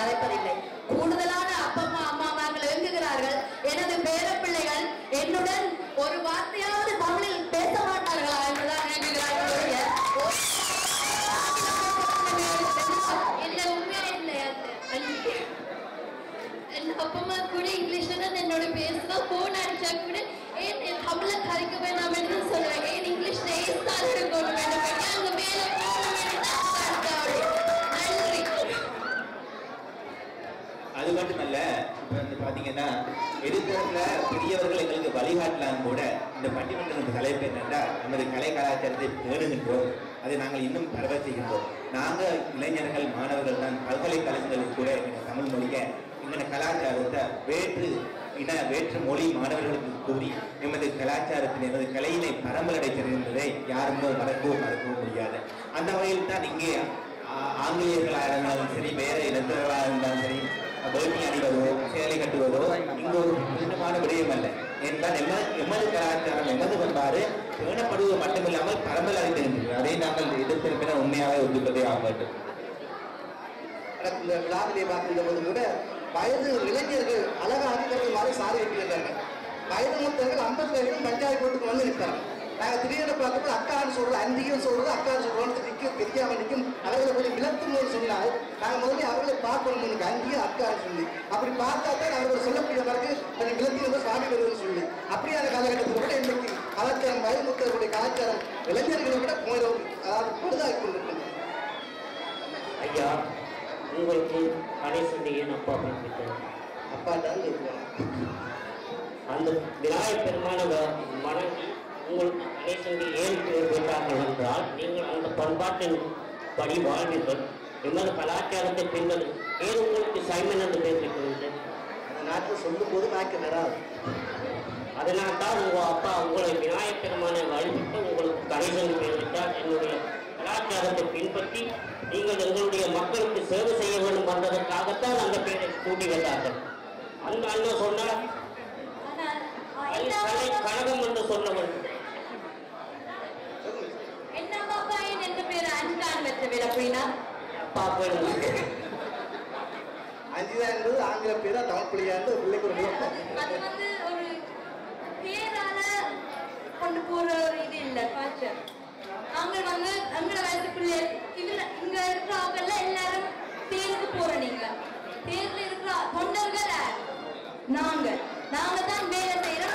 கதைப்பதில்லை. கூடுதலான அப்பா அம்மாமார்கள் இயங்குகிறார்கள். எனது பேரப்பிள்ளைகள் என்னுடன் ஒரு வார்த்தையாவது தமிழில் பேச மாட்டார்களா என்றுதான் இயங்குகிறார்கள். என்ன உண்மையா இல்லையா? என் அப்பா அம்மா கூட இங்கிலீஷ்ல தான் என்னோட பேசுவா. போன் அடிச்சா கூட ஏன் தமிழ்ல கதைக்க வேண்டாம் என்று சொல்லுவேன். ஏன் இங்கிலீஷ்ல ஏசாது இருக்கணும் அங்க மேல அது மட்டுமல்ல, பாத்தீங்கன்னா எதிர்ப்புல பெரியவர்கள் எங்களுக்கு வழிகாட்டலாம் கூட. இந்த பட்டிமன்ற தலைப்பு என்னென்னா, நமது கலை கலாச்சாரத்தை பேணுகின்றோம், அதை நாங்கள் இன்னும் பரவ செய்கின்றோம். நாங்கள் இளைஞர்கள் மாணவர்கள் தான் பல்கலைக்கழகங்களில் கூட எங்கள் தமிழ் மொழியை எங்களோட கலாச்சாரத்தை வேற்று மொழி மாணவர்களுக்கு கூறி எமது கலாச்சாரத்தின் எமது கலையினை பரம்பலடைத்திருக்கின்றதை யாருமோ மறக்கவும் முடியாது. அந்த வகையில் தான் இங்கே ஆங்கிலேயர்களாக இருந்தாலும் சரி, வேற இனத்தவர்களாக இருந்தாலும் சரி, வேட்டி அணிவதோ சேலை கட்டுவதோ இங்கு ஒரு கடினமான விடயம் அல்ல. என்றால் எமது கலாச்சாரம் எமது பண்பாடு பேணப்படுவது மட்டுமில்லாமல் பரம்பல் அடைந்திருக்கிறது. அதை நாங்கள் எதிர்த்திருக்கிற உண்மையாக ஒதுப்பதே ஆக வேண்டும். இந்த விழாவிலே பார்க்கின்ற போது கூட வயது இளைஞர்கள் அழக அதிகாரிகள் மாதிரி சாரி வைக்கிறாங்க. வயது மூத்தவர்கள் 50 வயதிலும் பஞ்சாயத்து போட்டுக்கு வந்து நிற்பாங்க. நாங்கள் திடீர்னு பார்க்கும்போது அக்கான்னு சொல்றது, அந்தியும் சொல்றது, அக்கான்னு சொல்றோம்னு நிற்கும், தெரியாம நிற்கும். அவர்களை கொஞ்சம் விளக்கும்போது சொன்னால் நாங்கள் முதல்ல அவர்களை பார்க்கணும், அந்தியும் அக்கான்னு சொல்லி அப்படி பார்த்தா தான் அவர்கள் சொல்லக்கூடிய பிறகு கொஞ்சம் விளக்கி வந்து சுவாமி வருவதுன்னு சொல்லி அப்படியான காலகட்டத்தில் கூட இன்றைக்கு கலாச்சாரம் வயது மூத்தவர்களுடைய கலாச்சாரம் இளைஞர்களை விட அதாவது பழுதாகி கொண்டிருக்கிறது. ஐயா, உங்களுக்கு கணேசன் ஏன் அப்பா பண்ணிட்டார்? அப்பா தான் இருப்பாங்க. அந்த விநாயகப் பெருமான வணங்கி உங்களுக்கு கணேசன் ஏன் பேர் பெற்றார்கள் என்றால், நீங்கள் அந்த பண்பாட்டின் படி வாழ்வீர்கள், எமது கலாச்சாரத்தை பின்பற்ற. ஏன் உங்களுக்கு சைமன் என்று பேர் பெற்றிருந்தது? அந்த நாட்டில் சொல்லும் போது நாய்க்கு வராது. அதனால் தான் உங்கள் அப்பா உங்களை விநாயகப் பெருமானை வழிபட்டு உங்களுக்கு கணேசன் பேர் பெற்றார். என்னுடைய கலாச்சாரத்தை பின்பற்றி நீங்கள் எங்களுடைய மக்களுக்கு சேவை செய்ய வேண்டும் என்பதற்காகத்தான் அந்த பேரை கூட்டி வந்தார்கள். அந்த அண்ணன் சொன்னார் கழகம் என்று சொல்ல வேண்டும். என்ன பாப்பா என்ற பேர் அஞ்சான் வச்ச பேர் அப்படின்னா அஞ்சுதான் என்பது ஆங்கில பேரா தமிழ் பிள்ளையா இருந்து பிள்ளைக்கு ஒரு அது வந்து ஒரு பேரால கொண்டு போற ஒரு இது இல்லை கல்ச்சர். நாங்கள் வந்து எங்களோட வயசுக்குள்ளே இங்க இருக்கிற ஆக்கள்ல எல்லாரும் தேர்ந்து போற. நீங்க தேர்ல இருக்கிற தொண்டர்கள் நாங்க தான் வேலை செய்யறோம்.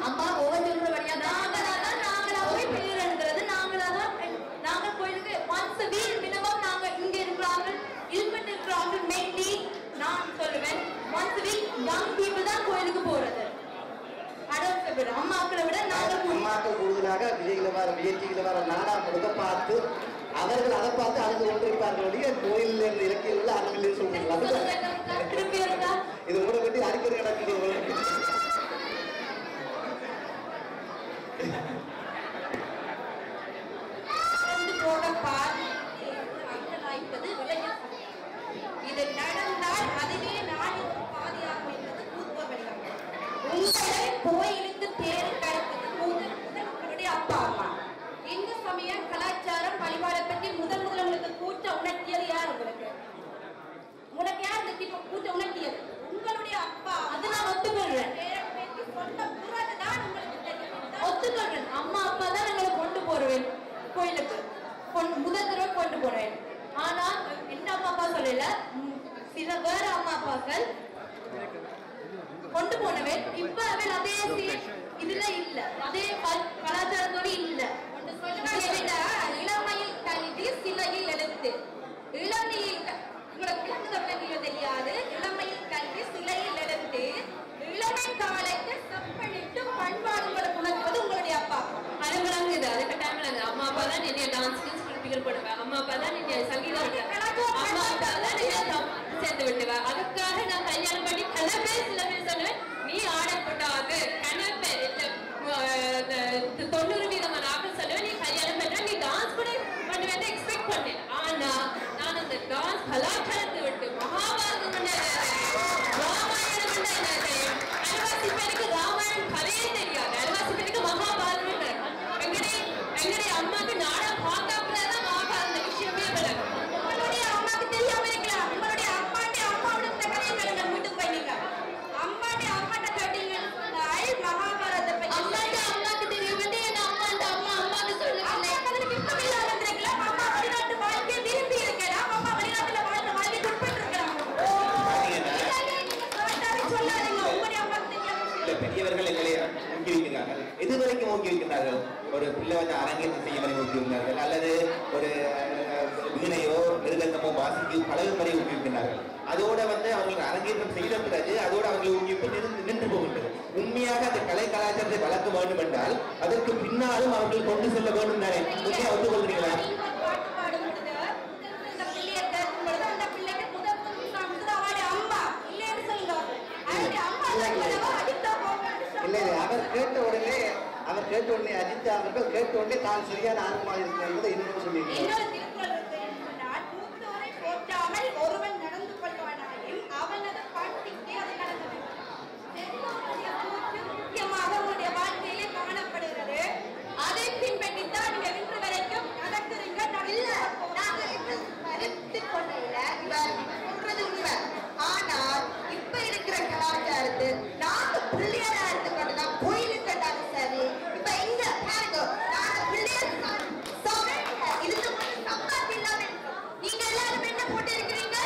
அம்மா போக சொல்றபடியா நாங்களா போய் பேர் எழுதுறது. நாங்கள் கோயிலுக்கு ஒன்ஸ் a week மினிமம் நாங்க இங்க இருக்கிறார்கள் இல்பட்டு இருக்கிறார்கள் மெயின்லி நான் சொல்லுவேன் once a week young people தான் கோயிலுக்கு போறது. அம்மாக்களை விட அம்மாக்கள் கூடுதலாக விஜய்களை வர நாடாமுழுக்க பார்த்து அவர்கள் அதை பார்த்து அவங்க ஒன்றிருப்பார்களுடைய கோயில் இலக்கியம் உள்ள அறநிலை சொல்றாங்க. இது உங்களை பற்றி அறிக்கை நடக்குது. இது நடந்தால் அதுவே நாளின் பாதியாகும் என்பது தூத்துவ வழிகாட்டு. உங்களை கோயிலுக்கு தேர் கழிப்பது உங்களுடைய அப்பா அம்மா. இந்த சமயம் கலாச்சாரம் வழிபாடை பற்றி முதல் உங்களுக்கு கூட்ட உணர்த்தியது யார்? உங்களுக்கு யார் இந்த கூட்ட உணர்த்தியது? உங்களுடைய அப்பா. அது நான் ஒத்துக்கொள்றேன். ஒத்துக்கொள்றேன். அம்மா அப்பா தான் எங்களை கொண்டு போறேன் கோயிலுக்கு, முதல் தடவை கொண்டு போறேன். ஆனால் என்ன அம்மா அப்பா சொல்லல, சில வேற அம்மா அப்பாக்கள் கொண்டு போனவன் இப்ப அவன் அதே இதுல இல்ல, அதே கலாச்சாரத்தோடு இல்ல. இளமையில் கல்வி சிலையில் எழுத்து. இளமையில் உங்களுக்கு தெரியாது. இளமையில் கல்வி சிலையில் எழுத்து. இளமை காலத்தை செப்பனிட்டு பண்பாடு உங்களுக்கு உணர்த்துவது உங்களுடைய அப்பா. அது விளங்குது. அதுக்கு டைம்ல அம்மா அப்பா தான் நிறைய டான்ஸ் ஸ்கில்ஸ் போடுவேன். அம்மா அப்பா தான் நிறைய சங்கீதம், அம்மா அப்பா தான் நிறைய சேர்த்து விட்டுவேன். அதுக்காக நான் கல்யாணம் பண்ணி சில பேர் சொல்லுவேன், நீ ஆடப்பட்டாது கணப்பேர் 90% ஆக்கள் சொல்லுவேன், நீ கல்யாணம் பண்ற, நீ டான்ஸ் கூட பண்ணுவேன் எக்ஸ்பெக்ட் பண்ணேன். ஆனா நான் அந்த டான்ஸ் கலாச்சாரத்தை விட்டு மகாபாரதம் ராமாயணம் அரைவாசி பேருக்கு ராமாயணம் கதையே தெரியாது. அரைவாசி பேருக்கு மகாபாரதம் எங்களுடைய அம்மாக்கு இந்த பெரியவர்கள் எங்களை ஊக்குவிக்கிறார்கள். எதுவரைக்கும் ஊக்குவிக்கிறார்கள்? ஒரு பிள்ளை வந்து அரங்கேற்றம் செய்ய வரை ஊக்குவிக்கிறார்கள், அல்லது ஒரு வீணையோ மிருதங்கமோ வாசிக்கு பழகும் வரை ஊக்குவிக்கிறார்கள். அதோட வந்து அவங்களுக்கு அரங்கேற்றம் செய்த பிறகு அதோட அவங்களை ஊக்குவிப்பு நின்று போகின்றது. உண்மையாக அந்த கலை கலாச்சாரத்தை வளர்க்க வேண்டும் என்றால் அதற்கு பின்னாலும் அவர்கள் கொண்டு செல்ல வேண்டும் தானே? உண்மையா ஒத்துக்கொள்றீங்களா? இல்லை அவர் கேட்ட உடனே அஜித் அவர்கள் கேட்ட உடனே தான் சரியான ஆர்வமாக இருக்கிறது என்பதை இன்னும் சொல்லியிருக்கிறார். ஒருவன் நடந்து கொள்வானாயின் அவனது பாட்டிக்கு அது நடந்தது. முக்கியமாக உங்களுடைய வாழ்க்கையிலே காணப்படுகிறது. அதை பின்பற்றித்தான் நீங்க இன்று வரைக்கும் நடக்கிறீங்க. ஆனால் இப்ப இருக்கிற கலாச்சாரத்து நாங்க பிள்ளையாரா எடுத்துக்கொண்டுதான் கோயிலுக்கு கட்டாலும் சரி. இப்ப இங்க பாருங்க, நாங்க பிள்ளையார் இருந்து சம்பாத்தி இல்லாம நீங்க எல்லாரும் என்ன போட்டு இருக்கிறீங்க?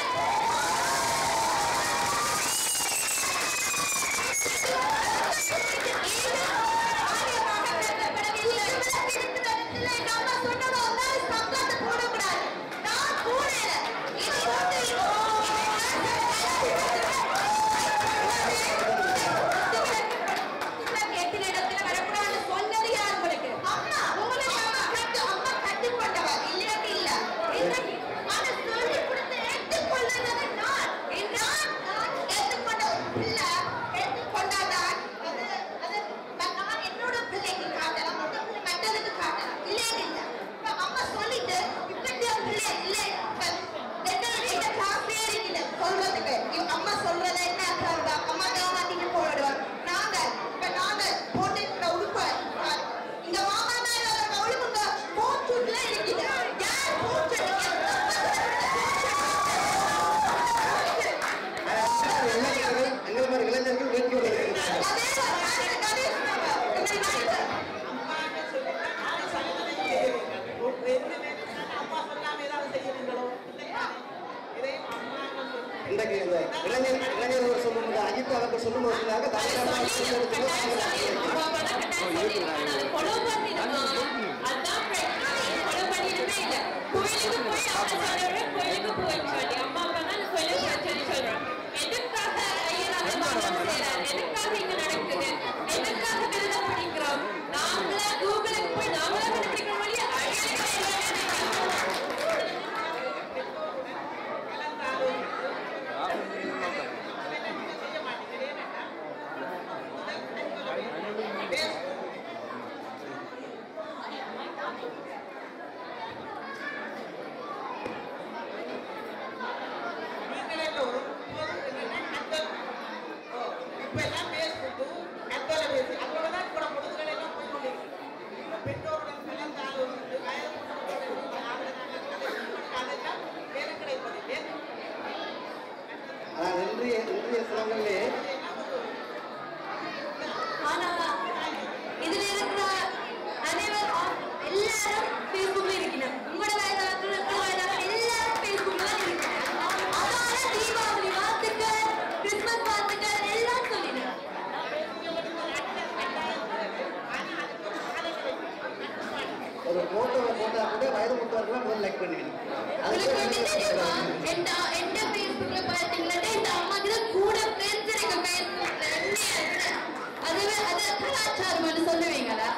அம்மா சொல்றத என்ன அம்மா கவனிட்டு போயிடுவார். நாங்க போட்டு இருக்கிற உடுப்ப இங்க மாமா உடுப்புங்க போச்சுல இருக்குது. யார் போச்சு? எங்களை மாதிரி இளைஞர்கள் வேட்கை இன்றைக்கு இந்த இளைஞர்கள் சொல்லும்போது அஜித் அவர்கள் சொல்லும்போது இன்றைய சிலங்களிலே இதுல இருக்கிற அனைவரும் எல்லாரும் பேஸ்புக்ல இருக்கணும். உங்களோட வயதான எல்லாரும் பேஸ்புக்ல தான் இருக்கணும். அதனால தீபாவளி வாழ்த்துக்கள், கிறிஸ்துமஸ் வாழ்த்துக்கள் எல்லாம் சொல்லிடுறேன். ஒரு போட்டோ போட்டா கூட வயது முட்டவர்கள் முதல்ல லைக் பண்ணிக்கணும். எந்த பேஸ்புக்ல பாத்தீங்கன்னா இந்த அம்மாக்கு கூட ஃப்ரெண்ட்ஸ் இருக்கு பேஸ்புக்ல. அதுவே அது கலாச்சாரம் சொல்லுவீங்களா?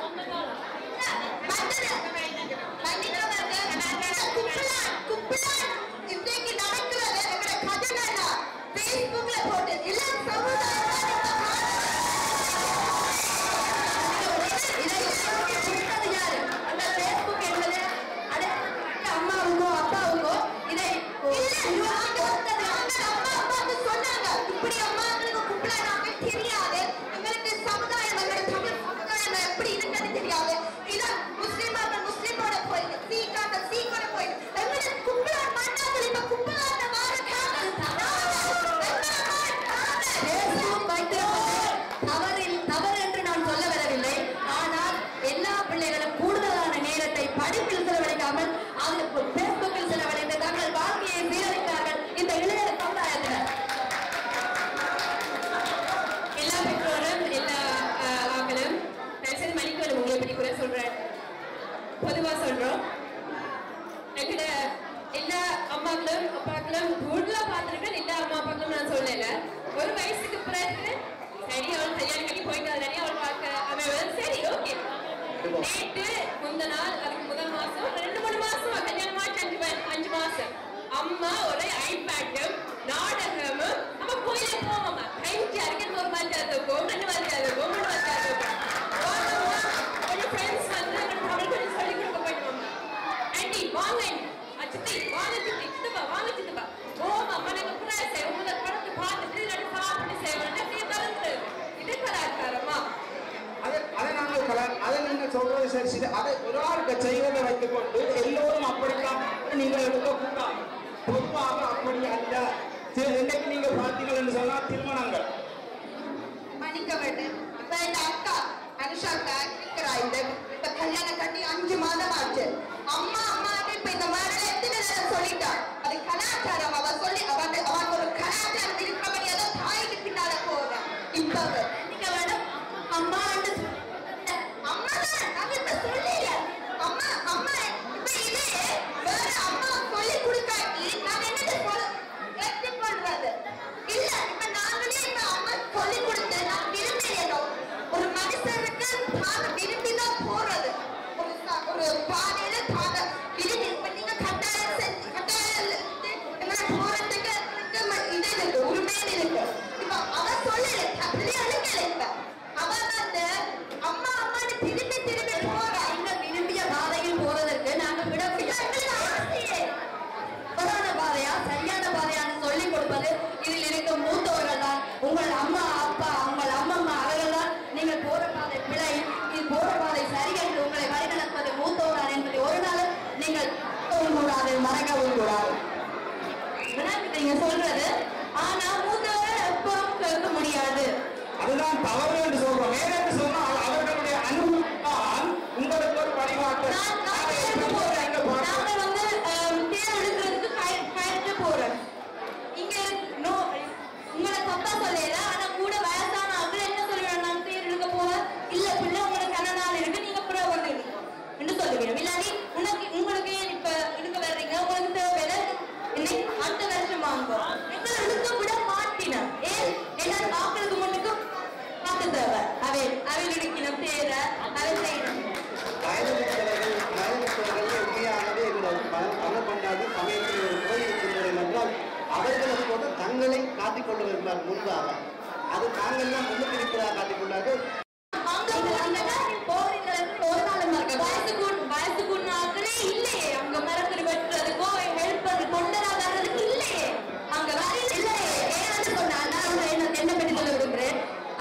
இன்றைக்கு நடக்கிறது எங்களோட கஜனா பேஸ்புக்ல போட்டு எல்லாம் சமுதாயம் அந்த பேஸ்புக் என்பது அம்மாவுக்கோ அப்பாவுக்கோ இதை அம்மா அப்பாவுக்கு சொன்னாங்க. இப்படி அம்மாங்களுக்கு கும்பலானாங்க தெரியாது. எங்களுக்கு சமுதாயம் எங்களோட தமிழ் சமுதாயம் எப்படி இருக்கு அம்மா ஒரு ஐபேடும் நாடகமும் நம்ம கோயிலே போவோம்மா கைச்சா இருக்கு ஒரு மச்சாதுக்கும் ரெண்டு மச்சாதுக்கும் மூணு மச்சாதுக்கும் கொஞ்சம் ஃப்ரெண்ட்ஸ் வந்து தமிழ் கொஞ்சம் சொல்லி கொடுக்க போயிடுவோம்மா ஆண்டி வாங்க சித்தி வாங்க சித்தி சித்தப்பா வாங்க சித்தப்பா ஓமா நாங்க புறாசை உங்களை படத்தை பார்த்துட்டு இல்லாட்டி சாப்பிட்டு செய்வோம் அப்படியே கலந்து இது கலாச்சாரமா அதை நீங்க சொல்றது சரி அதை ஒரு ஆளுக்கு செய்வதை வைத்துக் கொண்டு எல்லோரும் அப்படித்தான் நீங்கள் எடுக்கக்கூடாது பொதுவாக அப்படி அல்ல இன்னைக்கு நீங்க பார்த்தீங்கன்னு சொன்னா திருமணங்கள் மன்னிக்க வேண்டும் இப்ப என் அக்கா அனுஷாக்கா இருக்கிறா இப்ப கல்யாணம் கட்டி 5 மாதம் ஆச்சு அம்மா இப்ப இந்த மாதிரி எத்தனை நேரம் சொல்லிட்டா அது கலாச்சாரம் அவ சொல்லி அவன் ஒரு கலாச்சாரம் இருக்கிறபடி ஏதோ தாய்க்கு பின்னால போறான் இப்ப நீங்க வேணும் அம்மா நாங்க இப்ப சொல்லல அம்மா இப்ப இதே வேற அம்மா சொல்லி கொடுக்காட்டி நாங்க என்னது எப்படி பண்றது இல்ல இப்ப நாங்களே இப்ப அம்மா சொல்லி கொடுத்து நான் விரும்பலையோ ஒரு மனுஷனுக்கு தான் விரும்பிதான் போறது ஒரு பாதையில விரும்பி இப்ப நீங்க கட்டாயம் போறதுக்கு இது இருக்கு உரிமை இருக்கு இப்ப அவ சொல்லல அப்படியே அழுக்கல இப்ப அவ வந்து அம்மா திரும்பி போறா இந்த விரும்பிய பாதையில் போறதற்கு நாங்க விட தவறான பாதையா சரியான பாதையான சொல்லிக் கொடுப்பது இதில் இருக்கும் மூத்தவர்கள் தான் உங்கள் அம்மா அப்பா உங்கள் அம்மம்மா அவர்கள் தான் நீங்கள் போற பாதை பிழை இது போற பாதை சரி என்று உங்களை வழிநடத்துவது மூத்தவர்கள் என்பதை ஒரு நாள் நீங்கள் கூடாது மறக்கவும் கூடாது நீங்க சொல்றது ஆனா மூத்தவர்கள் எப்பவும் கேட்க முடியாது அதுதான் தவறு என்று சொல்றோம் ஏனென்று சொன்னால் அவர்களுடைய அனுபவம் உங்களுக்கு ஒரு வழிகாட்டு நாங்க வந்து தேர் எடுக்கிறதுக்கு கயற்ற போறோம் இங்க உங்களை தப்பா சொல்லல ஆனா கூட வயசான ஆட்கள் என்ன சொல்லுவாங்க நான் தேர் எடுக்க போவேன் இல்ல பிள்ளை உங்களுக்கு கண்ணனால இருக்கு நீங்க புற ஒண்ணு என்று சொல்லுவீங்க இல்லாட்டி உங்களுக்கு இப்ப எடுக்க வர்றீங்க உங்களுக்கு தேவை இன்னைக்கு அடுத்த வருஷம் வாங்குவோம் எங்களை எடுக்க விட மாட்டினோம் ஏன் எல்லாரும் பாக்குறதுக்கு முன்னுக்கு பார்த்து தேவை அவை எடுக்கணும் தேர அதை செய்யணும் அவர்களுக்கு வந்து தங்களை காட்டிக்கொள்ள விரும்பினார் முன்பாக அது தாங்கள் தான் முன்னுக்கு இருக்கிறார் காட்டிக்கொண்டார்கள் வயசுக்குன்னாக்களே இல்லையே அங்க மரத்தில் வெட்டுறதுக்கோ ஹெல்ப் கொண்டரா வர்றதுக்கு இல்லையே அங்க வரையில் இல்லையே ஏன்னு சொன்னா நான் என்ன பற்றி சொல்ல விரும்புறேன்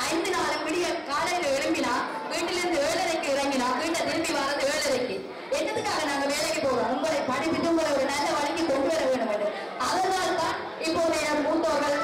5 நாள் விடிய காலையில எழும்பினா வீட்டிலிருந்து 7:30 இறங்கினா வீட்டை திரும்பி வர்றது 7:30 என்னதுக்காக நாங்க வேலைக்கு போறோம் உங்களை படிப்பிட்டு உங்களை ஒரு நல்ல வழிக்கு கொண்டு வர வேண்டும் அதனால் தான் இப்போதைய மூத்தோர்கள்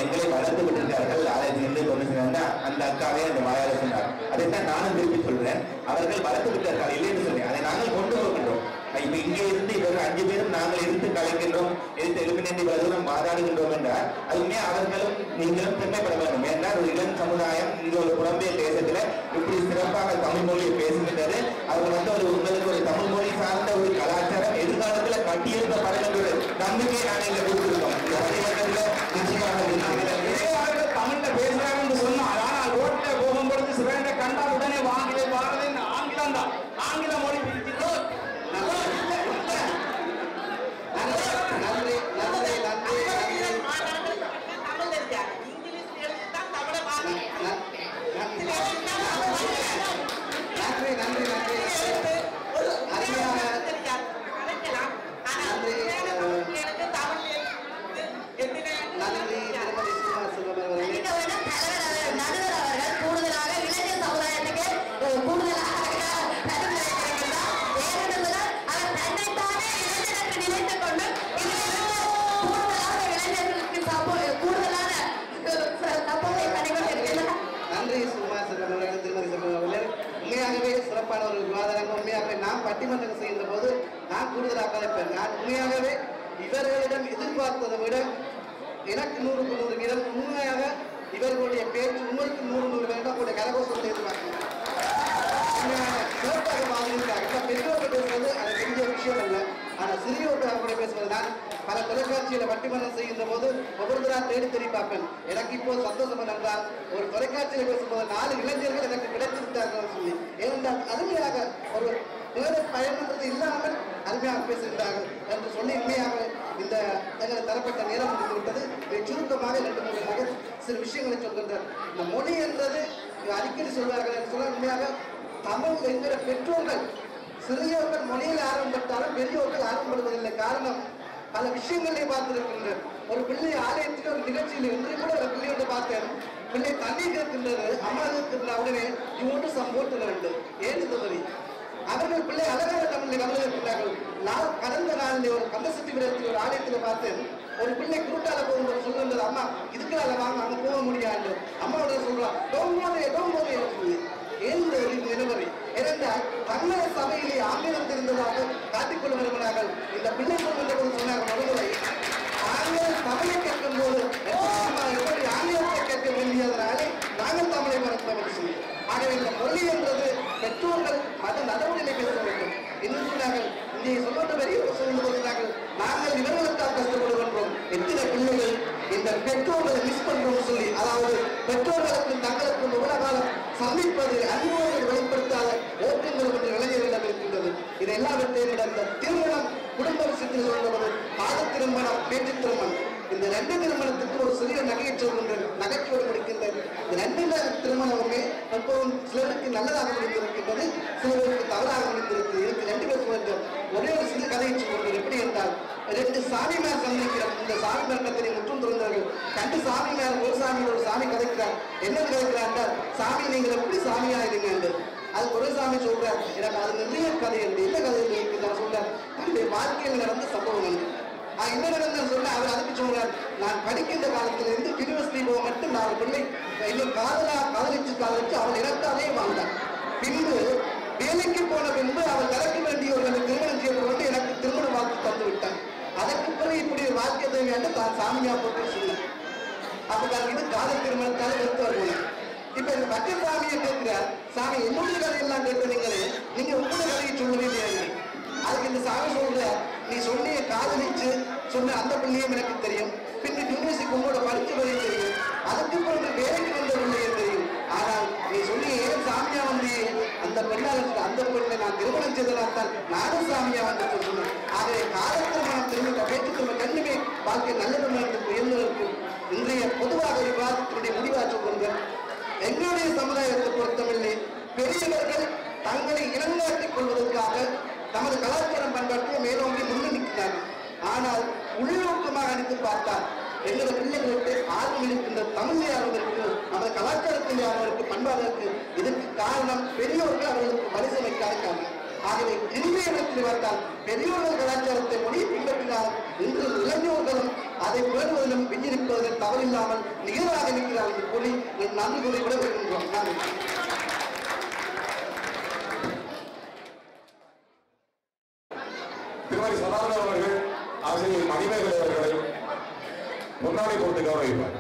எங்களை வளர்த்து விட்டிருக்கார்கள் ஆலயத்திலிருந்து கொண்டு சென்றா அந்த அக்காவே அந்த வாயால சொன்னார் அதைத்தான் நானும் திருப்பி சொல்றேன் அவர்கள் வளர்த்து விட்டார்கள் இல்லைன்னு சொன்னேன் அதை நாங்கள் கொண்டு போகின்றோம் இப்ப இங்கே இருந்து இவர்கள் 5 பேரும் நாங்கள் எடுத்து கலைக்கின்றோம் எடுத்து எழுப்பினேன் வருடம் வாதாடுகின்றோம் என்றால் அதுவுமே அவர்களும் நீங்களும் பெருமைப்பட வேண்டும் என்றால் ஒரு இளம் சமுதாயம் இந்த ஒரு புலம்பெயர் தேசத்துல இப்படி சிறப்பாக தமிழ் மொழியை பேசுகின்றது அவர்கள் வந்து ஒரு உங்களுக்கு ஒரு தமிழ் மொழி சார்ந்த ஒரு கலாச்சாரம் எதிர்காலத்துல கட்டியெழுப்பப்படும் என்ற ஒரு நம்பிக்கையை நாங்கள் இங்க கொடுத்திருக்கோம் தமிழ்ல பேசுறாங்கன்னு சொன்னால் ஆனால் ரோட்ல போகும்பொழுது சிவனை கண்டால் உடனே வாங்கவே வாங்கவே ஆங்கிலம் தான் ஆங்கில மொழி எல்லாருமே நான் பட்டிமன்றம் செய்கின்ற போது நான் கூடுதலாக கலைப்பேன். நான் உண்மையாகவே இவர்களிடம் எதிர்பார்த்ததை விட எனக்கு 100க்கு 100 வீதம் உண்மையாக இவர்களுடைய பேச்சு உங்களுக்கு 100 வீதம் கூட கரகோஷத்தை எதிர்பார்க்கிறேன். பெற்றோர்கள் பேசுவது அது பெரிய விஷயம் அல்ல. ஆனால் சிறியோர்கள் கூட பேசுவது நான் பல தொலைக்காட்சியில பட்டிமன்றம் செய்கின்ற போது ஒவ்வொருத்தரா தேடி பார்ப்பேன். எனக்கு இப்போ சந்தோஷம் என்றால் ஒரு தொலைக்காட்சியில பேசும்போது 4 இளைஞர்கள் எனக்கு கிடைத்து விட்டார்கள் சொல்லி, ஏனென்றால் அருமையாக ஒரு வேறு பயன்படுறது இல்லாமல் அருமையாக பேசுகிறார்கள் என்று சொல்லி உண்மையாக இந்த எங்களுக்கு தரப்பட்ட நேரம் முடிந்து விட்டது. இதை சுருக்கமாக 2-3 சில விஷயங்களை சொல்கின்றார். இந்த மொழி என்றது அடிக்கடி சொல்வார்கள் என்று சொல்ல உண்மையாக தமிழ் என்கிற பெற்றோர்கள் சிறியவர்கள் மொழியில் ஆரம்பித்தாலும் பெரியவர்கள் ஆரம்பப்படுவதில்லை. காரணம் பல விஷயங்களை பார்த்திருக்கின்றனர். ஒரு பிள்ளை ஆலயத்தில் ஒரு நிகழ்ச்சியில் இன்று கூட ஒரு பிள்ளையோட பார்த்தேன். பிள்ளை தண்ணி கேட்கின்றது, அம்மா கேட்கின்ற உடனே இவொன்று சம்போட்டு வேண்டும் ஏன் தவறி அவர்கள் பிள்ளை அழகான தமிழில் கவனிக்கிறார்கள். நான் கடந்த நாளில் ஒரு கந்தசக்தி விடத்தில் ஒரு ஆலயத்தில் பார்த்தேன். ஒரு பிள்ளை குருட்டால போகும்போது சொல்லுன்றது, அம்மா இதுக்குறால வாங்க அங்கே போக முடியாது. அம்மாவோட சொல்றான் டோம்போதே சொல்லி ஏன் நிலவரை ஏனென்றால் தங்கள சபையிலே ஆங்கிலம் தெரிந்ததாக காட்டிக்கொள்ள விரும்பினார்கள். இந்த பிள்ளை சொல்கின்ற சொன்னார்கள் ஒருமுறை நாங்கள் தமிழை கேட்கும் போது எப்படி ஆங்கிலத்தை கேட்க வேண்டியதனாலே நாங்கள் தமிழை மறந்தோம் சொல்லி. ஆகவே இந்த மொழி என்பது பெற்றோர்கள் மத நடைமுறையிலே பேச வேண்டும். இன்னும் சொன்னார்கள் இங்கே சொல்லுகிற பெரியவர் சொல்லிக் கொடுக்கிறார்கள், நாங்கள் இவர்களுக்காக கஷ்டப்படுகின்றோம். எத்தனை பிள்ளைகள் இந்த பெற்றோர்களை மிஸ் பண்றோம் சொல்லி, அதாவது பெற்றோர்களுக்கு தங்களுக்கு உலக காலம் சந்திப்பது அனுபவங்கள் வெளிப்படுத்தாத ஓட்டுங்கள் என்ற இளைஞர்களிடம் இருக்கின்றது. இது எல்லாவற்றையும் விட இந்த திருமணம் குடும்ப விஷயத்தில் சொல்வது பாத திருமணம் பேச்சு திருமணம், இந்த 2 திருமணத்துக்கு ஒரு சிறிய நகையை சொல்கின்றனர், நகைச்சுவை முடிக்கின்றது. இந்த 2 திருமணமுமே எப்போதும் சிலருக்கு நல்லதாக முடிந்திருக்கின்றது, சிலருக்கு தவறாக முடிந்திருக்கு. இதுக்கு 2 பேர் சொல்கின்ற ஒரே ஒரு சிறு கதையை சொல்கின்றது. எப்படி என்றால் 2 சாமிமார் சந்திக்கிறார். இந்த சாமி மர்க்கத்தினை முற்றும் துறந்தார்கள். 2 சாமிமார், ஒரு சாமி ஒரு சாமி கதைக்கிறார். என்ன கதைக்கிறார் என்றால், சாமி நீங்கள் எப்படி சாமியா இருங்க என்று. அது ஒரு சாமி சொல்றார், எனக்கு அது நிறைய கதை என்று. என்ன கதை இருக்கிறார் சொல்றார், தன்னுடைய வாழ்க்கையில் நடந்த சம்பவம் என்று. என்ன நடந்தது சொல்ல அவர் அதுக்கு சொல்றார், நான் படிக்கின்ற காலத்திலிருந்து யூனிவர்சிட்டி போக மட்டும் நான் பிள்ளை இன்னும் காதலிச்சு அவள் இறக்காதே வாழ்ந்தார். பின்பு வேலைக்கு போன பின்பு அவள் தரக்க வேண்டியவர்களை திருமணம் செய்து கொண்டு எனக்கு திருமண வாழ்த்து தந்து விட்டான். அதற்கு பிறகு இப்படி வாழ்க்கை தேவையான தான் சாமியா போட்டு சொன்னேன். அப்பதான் இது காதல் திருமணத்தால் எடுத்து வருவேன். இப்ப இந்த மற்ற சாமியை கேட்கிறார், சாமி என்னுடைய கதையெல்லாம் கேட்கிறீங்களே, நீங்க உங்களுடைய கதையை சொல்லுவீங்க. அதுக்கு இந்த சாமி சொல்ற, நீ சொன்னிய காதலிச்சு சொன்ன அந்த பிள்ளையும் எனக்கு தெரியும், பின்பு யூனிவர்சிட்டி உங்களோட படிச்ச பிள்ளையும் தெரியும், அதுக்கு பிறகு வேலைக்கு வந்த பிள்ளையும் தெரியும். ஆனால் நீ சொல்லி ஏன் சாமியா வந்து அந்த பெண்ணால் அந்த பெண்ணை நான் திருமணம் செய்ததால் நானும் சாமியா வந்து சொன்னேன். ஆகவே காலத்திற்கான திருமண பேச்சு திரும்ப கண்ணுமே வாழ்க்கை நல்லது உயர்ந்திருக்கும். இன்றைய பொதுவாக விவாதத்தினுடைய முடிவாற்ற கொண்டு எங்களுடைய சமுதாயத்தை பொறுத்தவரை பெரியவர்கள் தங்களை இனங்காட்டிக் கொள்வதற்காக நமது கலாச்சாரம் பண்பாட்டை மேலோங்கி முன்னணிக்கிறார்கள். ஆனால் உள்நோக்கமாக அடித்து பார்த்தால் எங்களது பிள்ளைகளுக்கு ஆர்வம் இருக்கின்ற தமிழ் ஆர்வதற்கு, நமது கலாச்சாரத்தின் ஆர்வதற்கு, பண்பாடுக்கு இதற்கு காரணம் பெரியோர்கள் அவர்களுக்கு வரிசை வைக்காத. ஆகவே இன்றைய இடத்தில் பார்த்தால் பெரியோர்கள் கலாச்சாரத்தை மொழியை பின்பற்றினால் இன்று இளைஞர்களும் அதை பேணுவதிலும் விஞ்ஞானிப்பதிலும் தவறில்லாமல் நிகராக இருக்கிறார் என்று கூறி நன்றி கூறி விட வருகின்றோம். நன்றி. திருமதி சதானந்தன் அவர்கள் ஆசிரியர் மணிமேகலை அவர்களை முன்னாடி போட்டு கௌரவிப்பார்.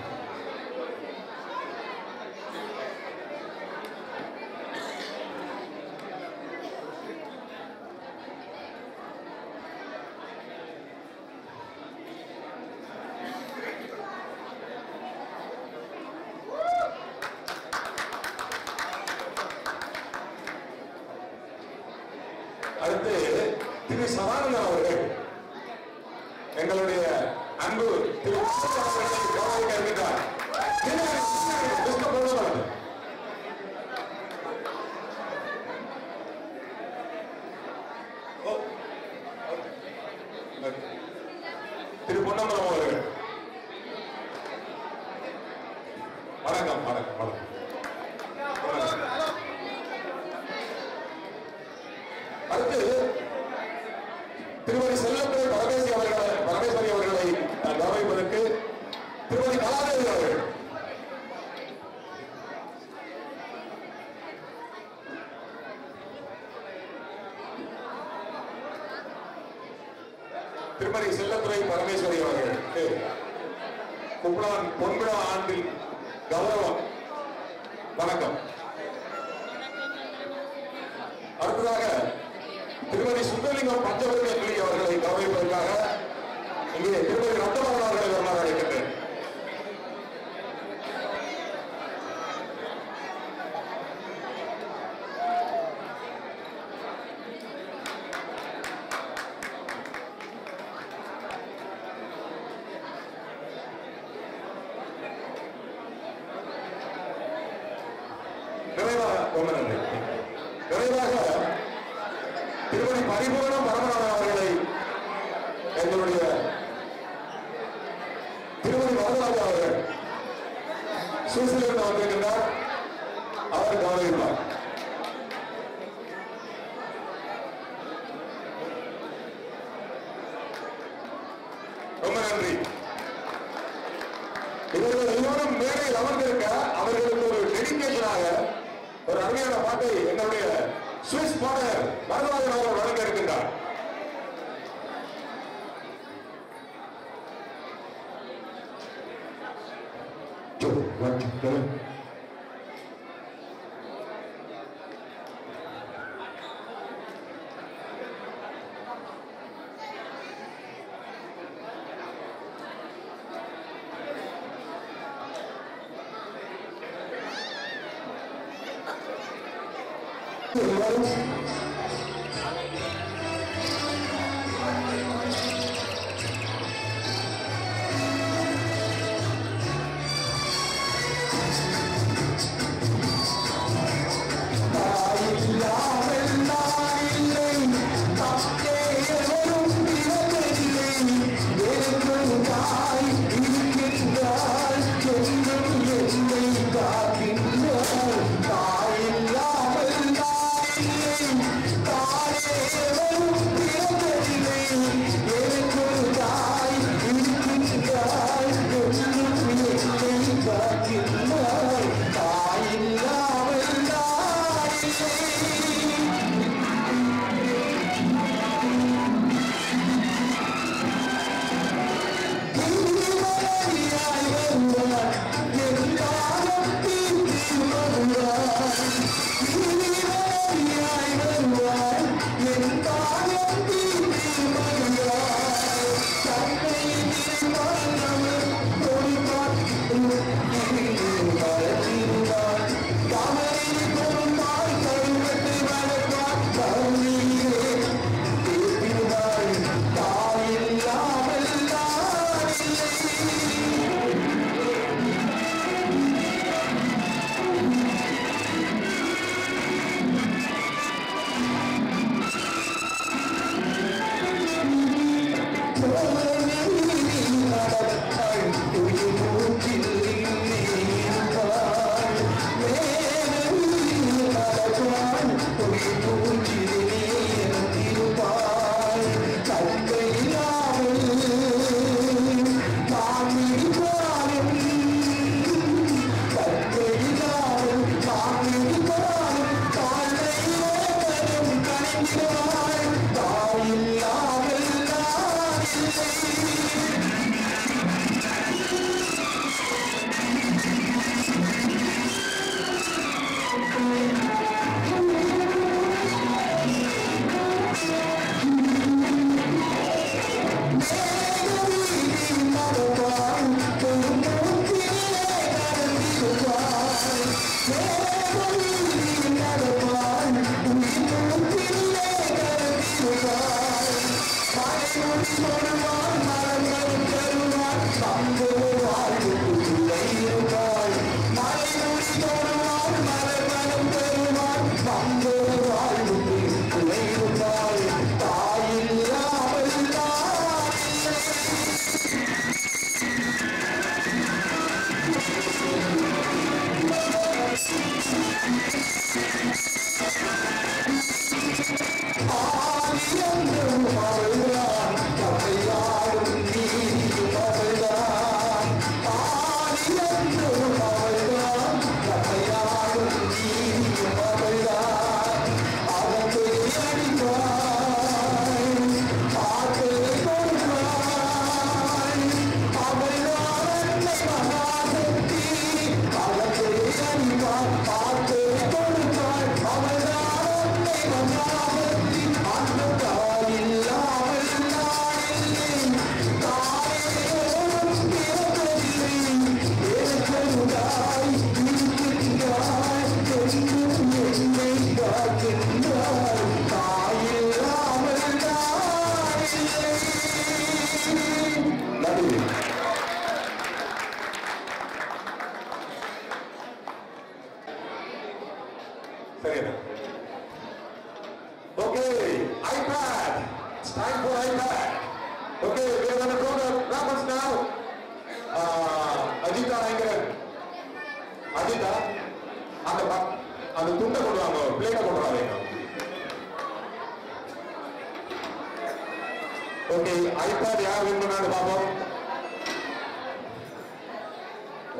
அடுத்து திரு சதானந்தன் அவர்கள் எங்களுடைய அன்பு திரு அவர்களை கௌரவிக்க இருக்கின்றார். திரு பொன்னம்பலம் அவர்கள் வணக்கம் வணக்கம் வணக்கம். அடுத்து திருமதி செல்லப்பை பரமேஸ்வரி அவர்களை கௌரவிப்பதற்கு திருமதி கலாதேவி அவர்கள். திருமதி செல்லத்துறை பரமேஸ்வரி அவர்களுக்கு கும்பலான் பொன்விழா ஆண்டில் கௌரவம் வணக்கம். அடுத்ததாக திருமதி சுந்தரலிங்கம் பஞ்சவர்ண கிளி அவர்களை கௌரவிப்பதற்காக இங்கே திருமதி ரத்தமரன் அவர்களை வருமாறு அழைக்கின்றேன். நிறைவாக திருமதி பரிபூர்ணம் பரமநாதன் அவர்களை எங்களுடைய திருமதி வரதராஜா அவர்கள் சுவிட்சர்லாந்து வந்திருக்கின்றார். அவர் கவனிப்பார். ரொம்ப நன்றி. இவர்கள் எல்லோரும் மேடையில் அமர்ந்திருக்க அவர்களுக்கு ஒரு டெடிகேஷனாக ஒரு அருமையான பாட்டை எங்களுடைய சுவிஸ் பாடகர் வரதராஜன் அவர்கள் வழங்க இருக்கின்றார். ஆ time for iPad. Okay, we are going to draw the rappers now. Ajita Rangaran. Ajita, அந்த துண்டை கொண்டு வாங்க, பிளேட்டை கொண்டு வாங்க. ஓகே, ஐபேட் யார் வின் பண்ணான்னு பார்ப்போம்.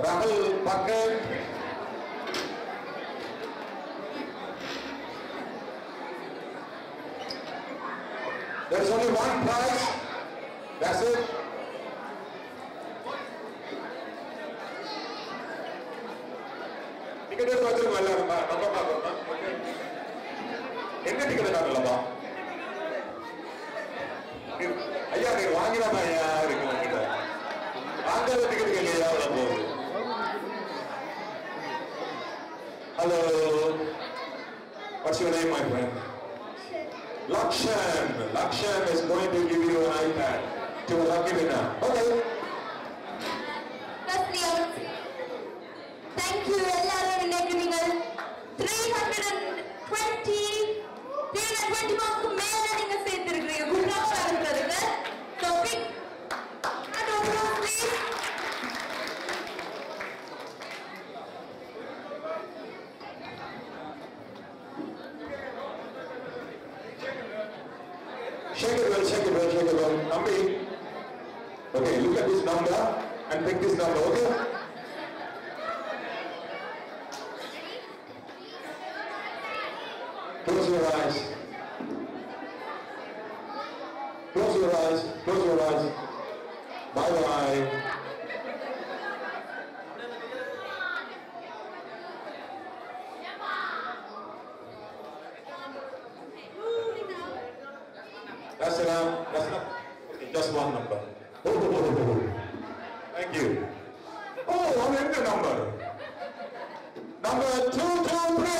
ராகுல் bucket. There is only one prize. That's it. Ticket எடுத்து வச்சிருக்கோம் எல்லாரும். நம்ம பார்க்கணும். என்ன டிக்கெட் காட்டலப்பா? ஐயா நீங்க வாங்கிடாம ஐயா இருக்கு உங்ககிட்ட. வாங்காத டிக்கெட் இல்லையா அவ்வளவு போகுது. Hello. What's your name, my friend? Lakshan. Lakshan is going to give you an iPad to a lucky winner. Okay. Firstly, I would say thank you எல்லாரும் இன்னைக்கு நீங்கள் 320 மார்க்கு மேல நீங்க சேர்த்திருக்கீங்க. குட் ஜாப் பண்றதுக்கு. So big round of applause please. Shake it well, shake it well, shake it well. Nambi. Okay, look at this number and pick this number, okay? Close your eyes. Close your eyes. Close your eyes. Bye bye. That's enough. That's enough. Okay, just one number. Oh. Thank you. Oh, I'm in the number. Number 223.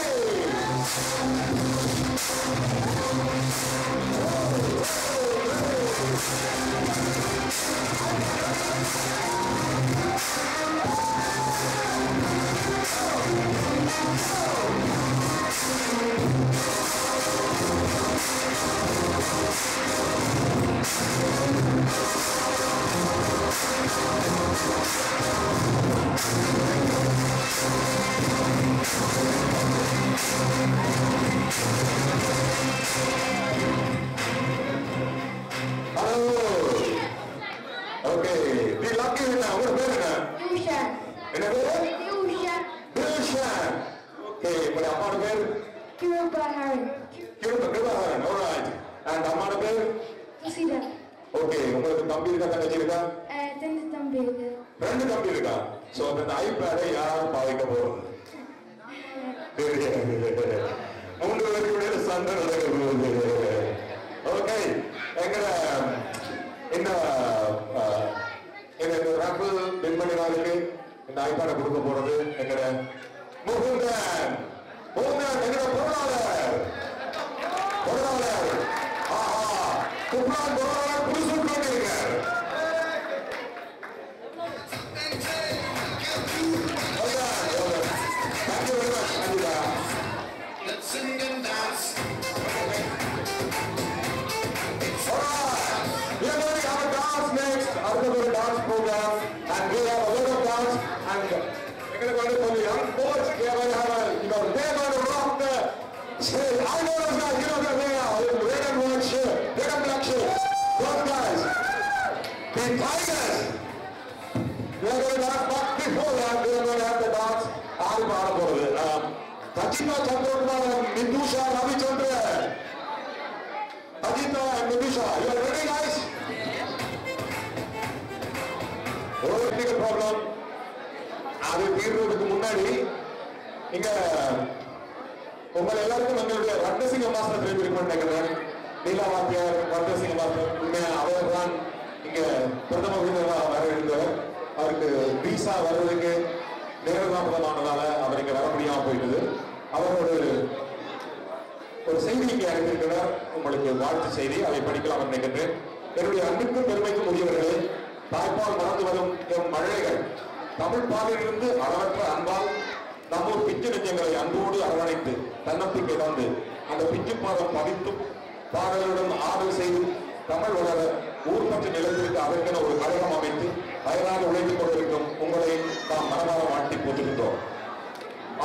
நிலத்திற்கு அதற்கென ஒரு கழகம் அமைத்து அயராக உழைத்துக் கொண்டிருக்கும் உங்களை நாம் மனமாக வாழ்த்தி போட்டுகின்றோம்.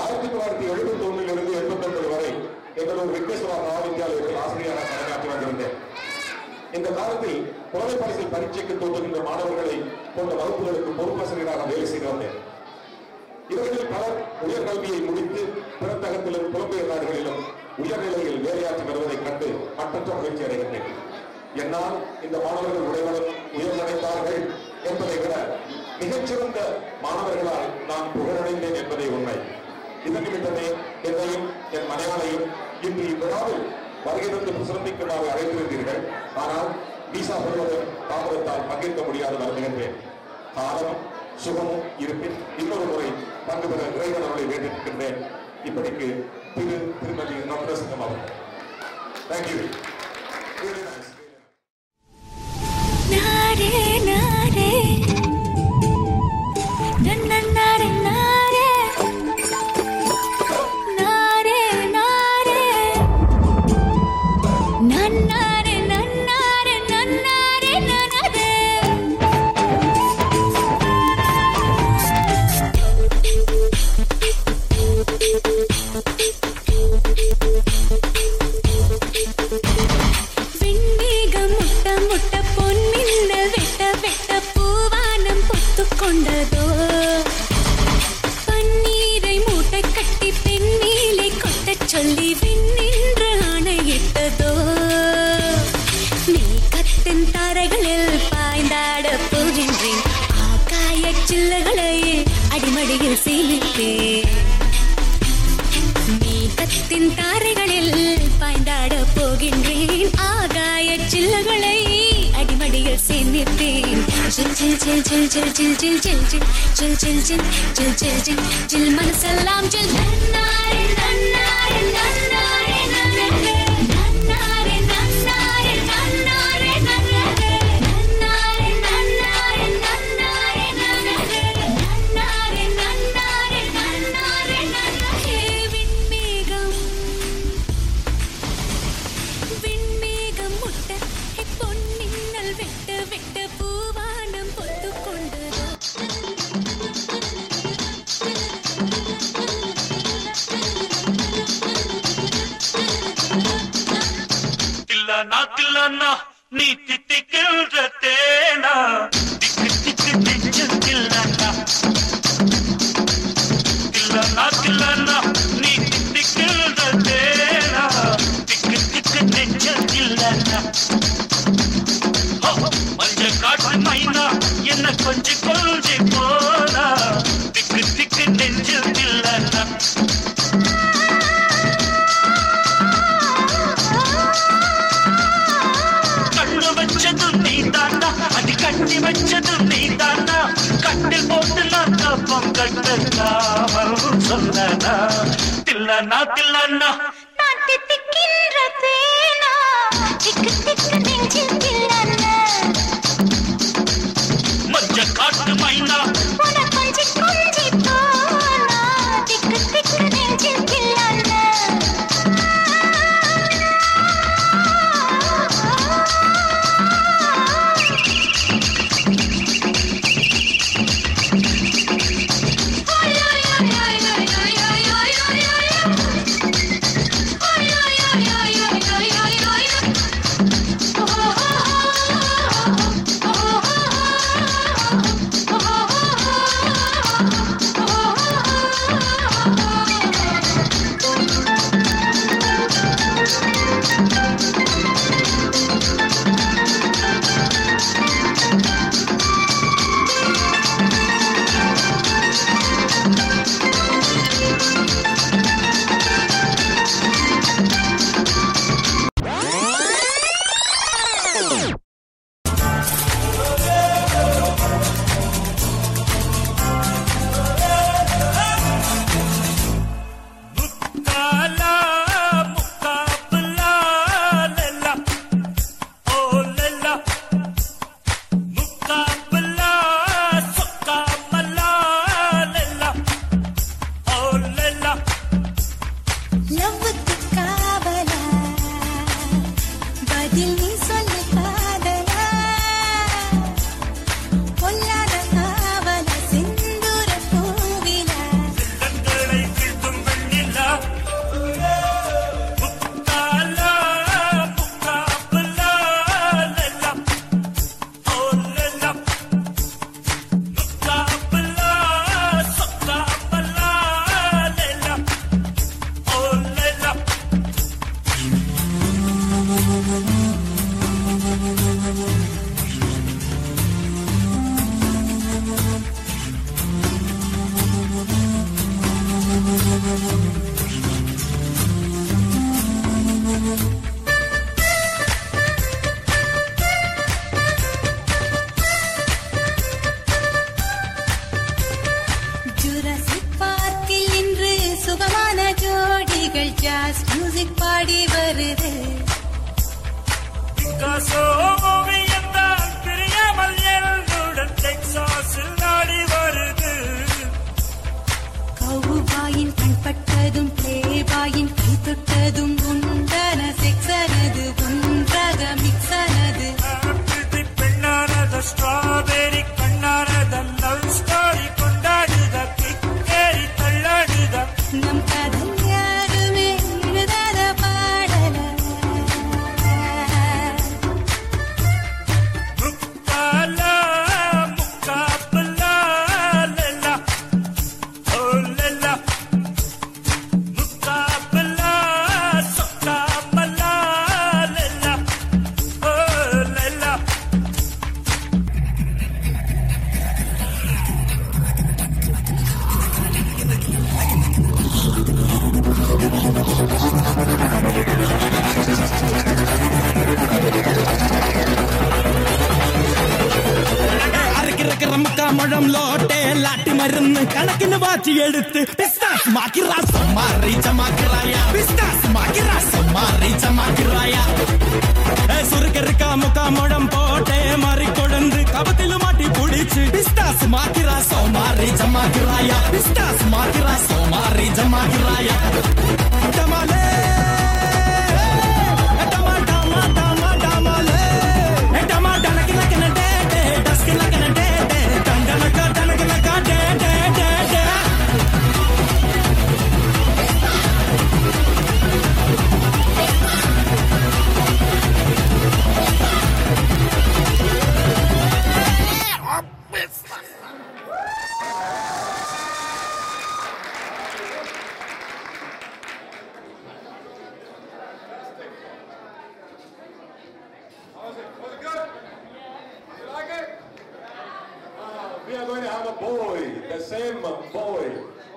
1971 89 வரை எங்களோட விக்னேஸ்வரா மகாவித்யாலயத்தில் ஆசிரியராக பணியாற்றி வந்திருந்தேன். இந்த காலத்தில் புலமை பரிசில் பரீட்சைக்கு தோன்றுகின்ற மாணவர்களை போன்ற வகுப்புகளுக்கு பொறுப்பாசிரியராக வேலை செய்து வந்தேன். இவர்களில் பலர் உயர்கல்வியை முடித்து பிறந்தகத்திலும் புலம்பெயர் நாடுகளிலும் உயர்நிலையில் வேலையாற்றி வருவதைக் கண்டு மற்றற்ற மகிழ்ச்சி அடைகின்றேன். என்னால் இந்த மாணவர்கள் உடையவரும் உயர்ந்தடைந்தார்கள் என்பதை விட மிகச்சிறந்த மாணவர்களால் நான் புகழடைந்தேன் என்பதை உண்மை. இதன் நிமித்தமே என்னையும் என் மனையாளையும் இன்று இவ்விழாவில் வருகை தந்து பிரசந்திக்குமாறு அழைத்திருந்தீர்கள். ஆனால் விசா பெறுவதன் தாமதத்தால் பங்கேற்க முடியாது வருகின்றேன். காலமும் சுகமும் இருப்பின் இன்னொரு முறை பங்கு பெற இறைவன் அவர்களை வேண்டியிருக்கின்றேன். இப்படிக்கு திருமதி நவரசிங்கம் அவர்கள். தேங்க்யூ. मनसल्लाम जिल नन्नारे नन्नारे नन्नारे नन्नारे नन्नारे नन्नारे नन्नारे नन्नारे नन्नारे नन्नारे नन्नारे नन्नारे नन्नारे नन्नारे नन्नारे விண்மேகம் முட்ட பொன்னின்னல் வெட்ட வெட்ட பூவானம் பொத்துக்கொண்டு தில்லானா நீ தித்திக்கின்ற தேனா திக்கு திக்கு நெஞ்சு தில்லானா தில்லானா நீ தித்திக்கின்ற தேனா திக்கு திக்கு நெஞ்சு தில்லானா மஞ்ச காட்டு மைனா என்ன கொஞ்சி கொஞ்சி போனா திக்கு திக்கு நெஞ்சு தில்லானா கட்டி வச்சது நீதானா கட்டில் போட்டு நான் தப்பம் கட்டலாமல் சொன்னா தில்லானா தில்லானா நான் தித்திக்கின்ற தேனா திக்கு திக்கு நெஞ்சில் தில்லானா மஞ்ச காட்டு மைனா உன கொஞ்சி கொஞ்சி போனா திக்கு திக்கு நெஞ்சில் தில்லானா दिल में सोने का நாடி வருது பிக்காசோ ஓவியந்தான் பிரியாமல் என்னுடன் டெக்சாஸில் நாடி வருது கவுபாயின் கண்பட்டதும் பிளேபாயின் கை தொட்டதும் உண்டான செக்ஸனது ஒன்றாக மிக்ஸனது பெண்ணானத ஸ்ட்ராபெரி கண்ணானத லவ் ஸ்டோரி கொண்டாடுத கிக்கேரி தள்ளாடுத நம் கதை யாருமே எழுதாத பாடல முக்காலா முக்காபலா லெல்லா ஓ லெல்லா முக்காபலா சொக்காபலா லெல்லா ஓ லெல்லா அரைக்கிற முக்கா முழம் லோட்டே லாட்டி மருந்து கணக்குன்னு வாட்சி எடுத்து பிஸ்டாஸ் மாக்கிறா சமாரி சமாக்கிறாயா பிஸ்டாஸ் மாக்கிறா சமாரி சமாக்கிறாயா சுருக்கா முக்கா முழம் போட்டே மாறி கொழுந்து கபத்தில மாட்டி புடிச்சு பிஸ்டாஸ் மாக்கிறா சோமாரி சமாக்கிறாயா பிஸ்டாஸ் மாக்கிறா சோமாரி ஜமாக்கிறாயா டமாலே டமா டமா டமா டமாலே டமா டனக்கு லக்கன டே டே டஸ்க்கு லக்கன டே டே டண்டனக்க டனக்கு லக்க டே டே டே டே We are going to have a boy, the same boy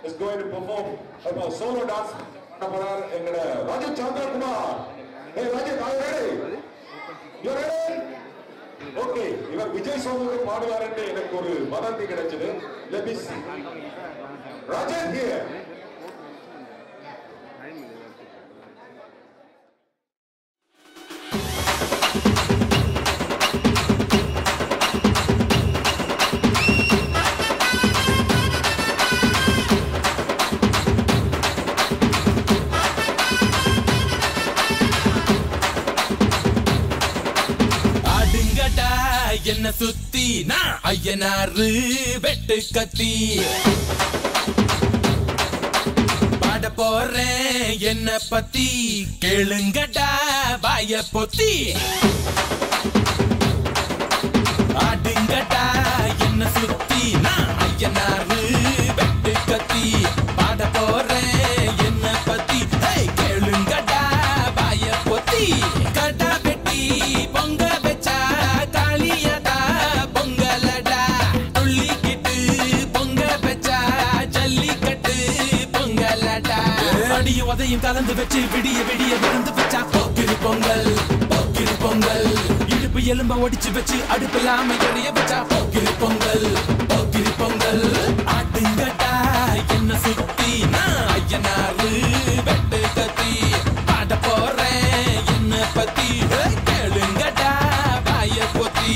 is going to perform a solo dance. Rajat Chandra Kumar. Hey Rajat, are you ready? You ready? Okay, இவர் விஜய் சோமுக்கு பாடுவாருன்னு எனக்கு ஒரு வதந்தி கிடைச்சது. Let me see. Rajat here. என்ன சுத்தி நான் ஐயனாரு வெட்டு கத்தி பாட போறேன் என்ன பத்தி கேளுங்கடா வாய பொத்தி ஆடுங்கடா என்ன சுத்தி நான் ஐயனாரு வெட்டு கத்தி பாட போறேன் என்ன பத்தி கேளுங்கடா வாய பொத்தி கடா வெட்டி பொங்க வச்சா காளியதா பொங்கலடா துள்ளிக்கிட்டு பொங்க வச்சா ஜல்லிக்கட்டு பொங்கலடா அடியும் உதையும் கலந்து வச்சு விடிய விடிய விழுந்து வச்சா போக்கிரி பொங்கல் போக்கிரி பொங்கல் இடுப்பு எலும்ப ஒடிச்சு வச்சு அடுப்பில்லாம எறிய வச்சா போக்கிரி பொங்கல் போக்கிரி பொங்கல் ஆட்டுங்கட்டா என்ன சுத்தி நான் ஐயனாரு வெட்டு கத்தி பாட போறேன் என்ன பத்தி கேளுங்கடா வாய பொத்தி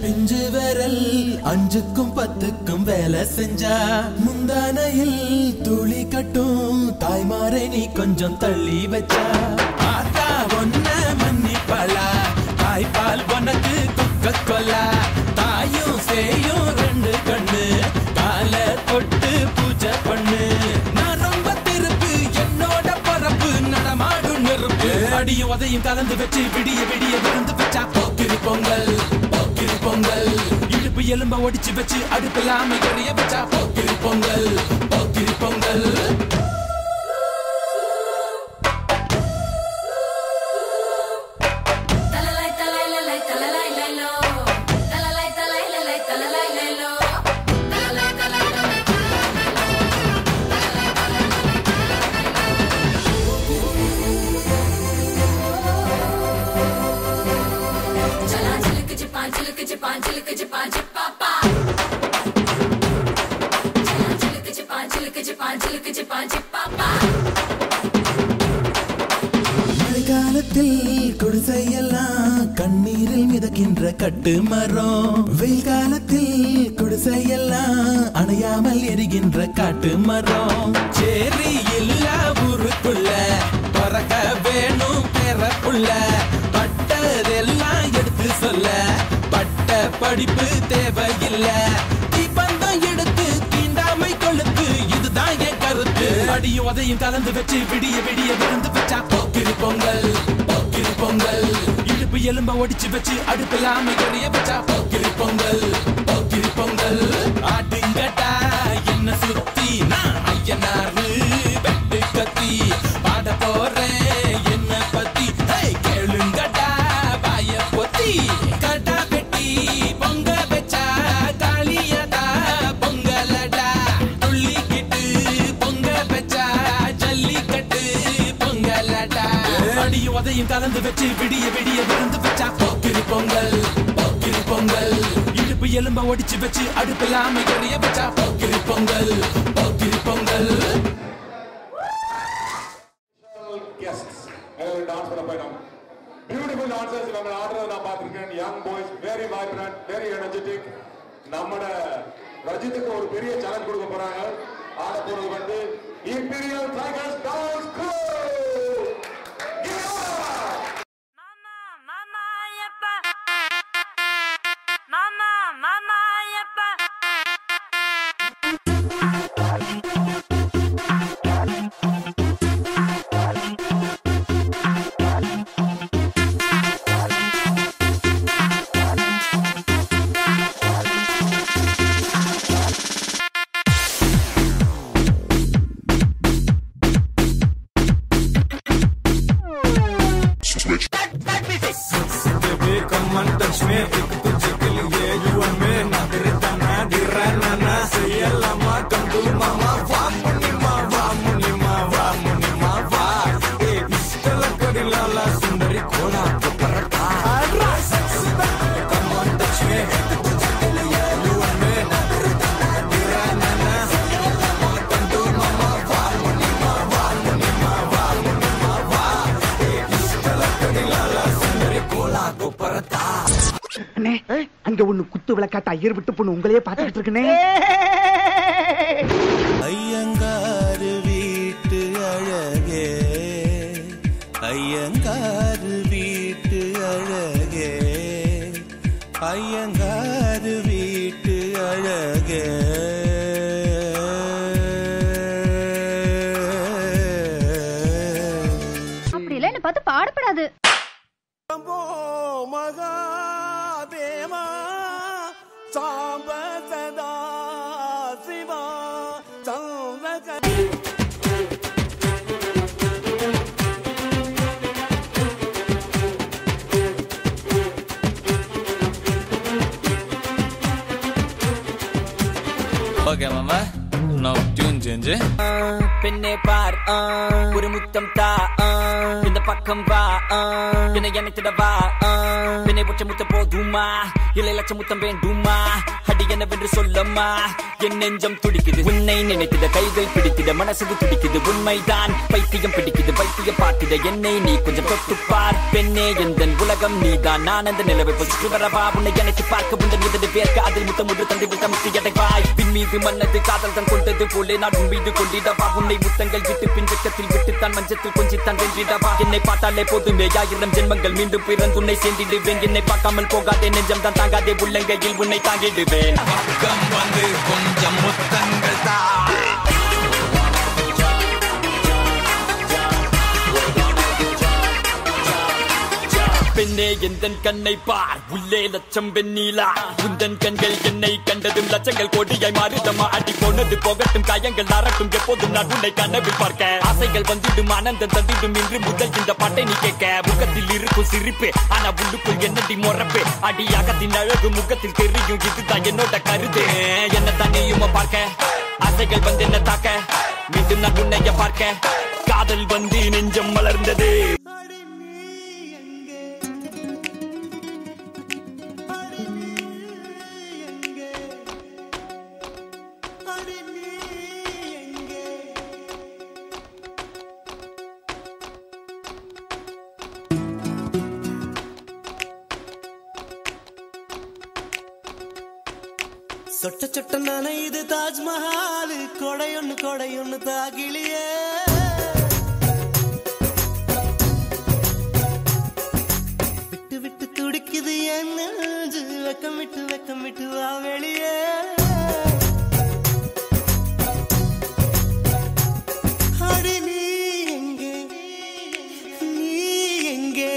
பிஞ்சு விரல் அஞ்சுக்கும் பத்துக்கும் வேலை செஞ்சா முந்தானையில் துளி கட்டும் தாய்மாரை நீ கொஞ்சம் தள்ளி வச்சா ஆத்தா ஒன்ன மன்னிப்பலா தாய்ப்பால் உனக்கு குக்க கொல்லா தாயும் சேயும் ரெண்டு கண்ணு கால தொட்டு பூஜை பண்ணு நான் ரொம்ப திருப்பு என்னோட பரப்பு நடமாடும் நெருப்பு அடியும் உதையும் கலந்து வச்சு விடிய விடிய விழுந்து வச்சா போக்கிரி பொங்கல் பொங்கல் இடுப்பு எலும்ப ஒடிச்சு வச்சு அடுப்பில்லாம எரிய வச்சா போக்கிரி பொங்கல் போக்கிரி பொங்கல் மழைக்காலத்தில் குடிசையெல்லாம் கண்ணீரில் மிதக்கின்ற கட்டு மரம் வெயில் காலத்தில் குடிசையெல்லாம் அணையாமல் எரிகின்ற காட்டு மரம் சேரி இல்லா ஊருக்குள்ள பறக்க வேணும் பெறப்புள்ள பட்டதெல்லாம் எடுத்து சொல்ல பட்ட படிப்பு தேவையில்ல தீபந்தம் எடுத்து தீண்டாமை கொழுத்து இதுதான் என் கருத்து அடியும் அதையும் கலந்து வச்சு விடிய விடிய விருந்து வச்சா போக்கிரி பொங்கல் போக்கிரி பொங்கல் இடுப்பு எலும்ப ஒடிச்சு வச்சு அடுப்பில்லாம எரிய வச்சா போக்கிரி பொங்கல் போக்கிரி பொங்கல் ஆட்டுங்கட்டா என்ன சுத்தி நான் ஐயனாரு வெட்டு கத்தி பாட போறேன் என்ன பத்தி கேளுங்கட்டா பாய பொத்தி கட்டா பெட்டி பொங்க வச்சா காளியடா பொங்கலடா துள்ளிக்கிட்டு பொங்க வச்சா ஜல்லிக்கட்டு பொங்கலடா அடியும் அதையும் கலந்து வச்சு விடிய விடிய விருந்து வச்சா போக்கிரி பொங்கல் போக்கிரி பொங்கல் இடுப்பு எலும்ப ஒடிச்சு வச்சு அடுப்பில்லாம எரிய வச்சா போக்கிரி பொங்கல் போக்கிரி பொங்கல் Beautiful dancers நம்ம ஆடுறத நான் பார்த்திருக்கேன். Young boys, very vibrant, very energetic. நம்மட ரஜித்துக்கு ஒரு பெரிய சேலஞ்ச் கொடுக்க போறாங்க. ஆட போறது வந்து Imperial Tigers Dance Crew. அங்க ஒண்ணு குத்து விளக்காட்ட ஐயர் விட்டு பொண்ணு உங்களையே பாத்துக்கிட்டு இருக்கனே. ஐயங்காரு வீட்டு அழகே ஐயங்காரு வீட்டு அழகே ஐயங்காரு வீட்டு அழகே அப்படி இல்ல என்ன பார்த்து பாடப்படாது. மகாதேவா சாம்ப சதா சிவா சந்திர ஓகே மாமா நான் டியூன் சேஞ்ச் பெண்ணே பார் ஒரு முத்தம் தா இந்த பக்கம் வா என்னை அணைத்திட வா பெண்ணை ஒற்ற முத்தம் போதுமா இல்லை லட்ச முத்தம் வேண்டுமா அடி என்னவென்று சொல்லம்மா என் நெஞ்சம் துடிக்குது உன்னை நினைத்திட கைகள் பிடித்திட மனசு துடிக்குது உண்மைதான் பைத்தியம் பிடிக்குது பைத்தியம் பார்த்திட என்னை நீ கொஞ்சம் தொட்டுப்பார் பெண்ணே எந்த உலகம் நீதான் நான் அந்த நிலவை சுற்றி வரவா உன்னை எனக்கு பார்க்க உண்டன் இதனை பேர்க்க அதில் முத்தம் ஒன்று தந்தை விட்ட முத்தி அடைவாய் பின் மீது மன்னது காதல் தன் கொண்டது போலே நான் உன் மீது கொண்டிடவா உன்னை முத்தங்கள் விட்டு பின் வெக்கத்தில் விட்டுத்தான் மஞ்சத்தில் கொஞ்சித்தான் வென்றிடவா என்னை பார்த்தாலே போதுமே 1000 ஜென்மங்கள் மீண்டும் பிறந்து உன்னை சேர்ந்திடுவேன் என்னை பார்க்காமல் போகாதே நெஞ்சம் தான் தாங்காதே உள்ளங்கையில் உன்னை தாங்கிடுவேன் பக்கம் வந்து கொஞ்சம் முத்தங்கள் தான் பெண்ணே எந்தன் கண்ணை பார் உள்ளே லட்சம் வெண்ணீலா உந்தன் கண்கள் என்னை கண்டதும் லட்சங்கள் கோடியாய் மாறிதமா அடி போனது போகட்டும் காயங்கள் நரட்டும் எப்போதும் நான் உன்னை கனவில் பார்க்க ஆசைகள் வந்திடும் ஆனந்தம் தந்திடும் இன்று முதல் இந்த பாட்டை நீ கேட்க முகத்தில் இருக்கும் சிரிப்பு ஆனா உள்ளுக்குள் என்னடி மொறப்பு அடியாகத்தின் அழகு முகத்தில் தெரியும் இதுதான் என்னோட கருத்து என்ன தன்னையுமா பார்க்க ஆசைகள் வந்து என்ன தாக்க மீண்டும் நான் உன்னைய பார்க்க காதல் வந்து நெஞ்சம் மலர்ந்தது சொட்ட சொட்ட நனையுது தாஜ்மஹால் கொடையொன்னு தாகிலியே விட்டு விட்டு துடிக்குது என் நெஞ்சு வெக்கமிட்டு வா வெளியே அடி நீ எங்கே நீ எங்கே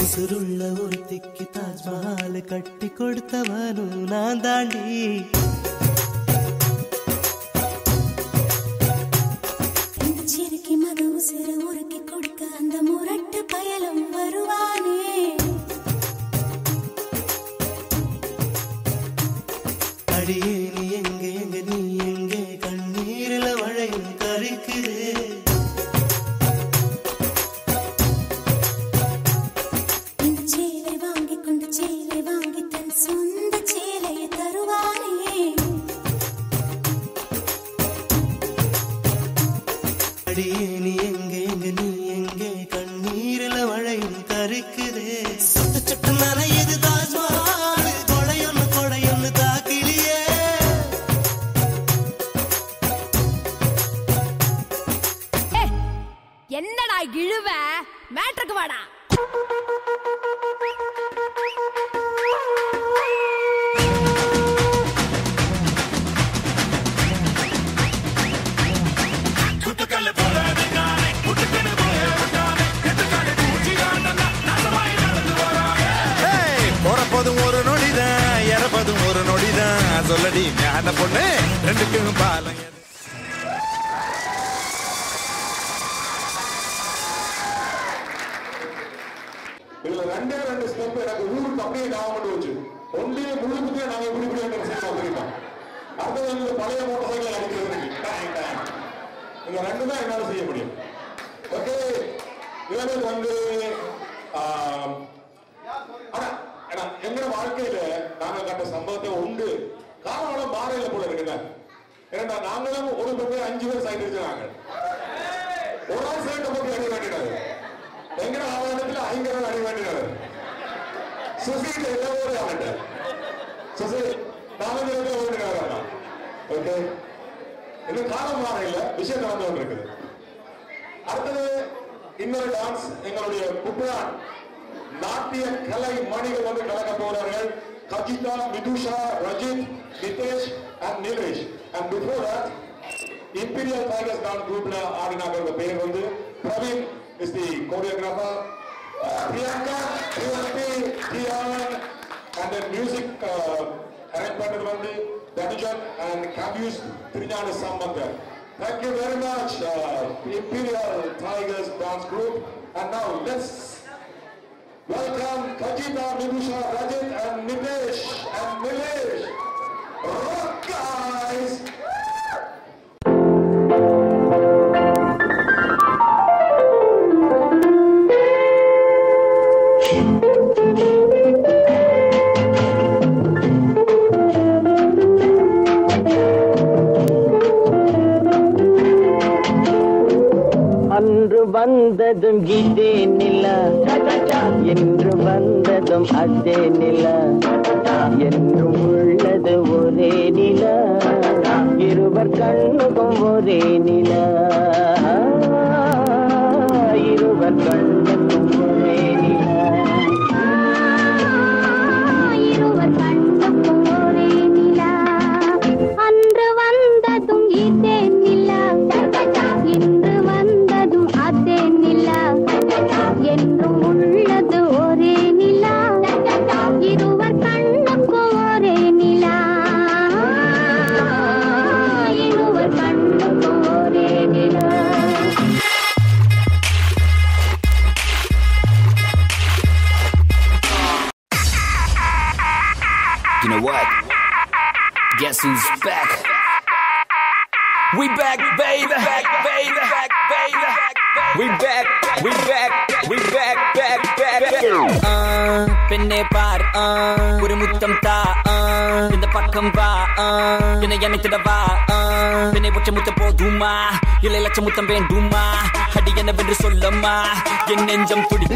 உசுருள்ள ஒருத்திக்கு தாஜ்மஹால் கட்டி கொடுத்தவனும் நான் தாண்டி இந்த சிறுக்கி மது உசிறு உருக்கி கொடுக்க அந்த முரட்டு பயலும் வருவானே அடியே நீ எங்கே நீ எங்கே கண்ணீரில மழையும் கரிக்குது அடியே நீ எங்கே நீ எங்கே கண்ணீரில மழையும் கரிக்குது சொட்ட சொட்ட நனையுது தாஜ்மஹால் கொடையொன்னு தாக்கிலியே என்னடா இழுவ மேட்ருக்கு வாடா சொல்லடி ஞான பொண்ணு ரெண்டுக்கும் பாலம் இதுல ரெண்டு ஸ்டெப் எனக்கு ஊருக்கு அப்படியே ஞாபகம் வச்சு ஒன்றிய முழுக்கத்தையே நாங்க இப்படி செய்யலாம் அது வந்து பழைய மோட்டார் சைக்கிள் அடிக்கிறது இந்த ரெண்டு தான் என்னால செய்ய முடியும் ஓகே இவனுக்கு வந்து எங்க வாழ்க்கையில நாங்க கண்ட சம்பவத்தை உண்டு காரணம் மாறையில போல இருக்குல்ல ஏன்னா நாங்களும் ஒரு பேர் 5 பேர் சைட் வச்சாங்க ஒரு ஆள் சைட்டை போட்டு அடி வேண்டினாரு எங்க ஆவணத்துல 5 பேர் அடி வேண்டினாரு சுசீல எல்லாரும் ஆவட்ட சுசி 4 பேர் வேண்டினாரா ஓகே இன்னும் காலம் மாறையில விஷயம் நடந்து கொண்டிருக்குது அடுத்தது இன்னொரு டான்ஸ் எங்களுடைய குப்ரான் நாட்டிய கலை மணிகள் வந்து கலக்க போகிறார்கள் Kajitha Mithusha Rajith Nitesh and Nilesh and before that Imperial Tigers dance groupல ஆடினாங்க பேர் வந்து Praveen is the choreographer Priyanka Priyanthi Dhyan and the music arrangement வந்து Thanujan and Camus Thirugnana Sambandar. Thank you very much Imperial Tigers dance group and now let's welcome Kajita, Midusha, Rajit and Nitesh and Nilesh. Rock guys! அன்று வந்ததும் இதே நிலா என்று வந்ததும் அதே நிலா என்றும் உள்ளது ஒரே நிலா இருவர் கண்ணு ஒரே நிலா இருவர் கண்ணுக்கும் ஒரே நிலா இருவர் கண்ணுக்கும் ஒரே நிலா அன்று வந்ததும் இதே நிலா இன்று வந்ததும் அதே நிலா என்றும் உள்ளது ஒரே நிலா இருவர் கண்ணுக்கும் ஒரே நிலா இருவர் கண்ணுக்கும் ஒரே நிலா You know what? Guess who's back? We back, baby. Back, baby. Back, baby. We back. We back. We back. Back, back. பெண்ணே பார் ஒரு முத்தம் தா இந்த பக்கம் வா என்னை அணைத்திட வா பெண்ணை ஒற்ற முத்தம் போதுமா இல்லை லட்ச முத்தம் வேண்டுமா அடி என்னவென்று சொல்லம்மா என் நெஞ்சம் துடி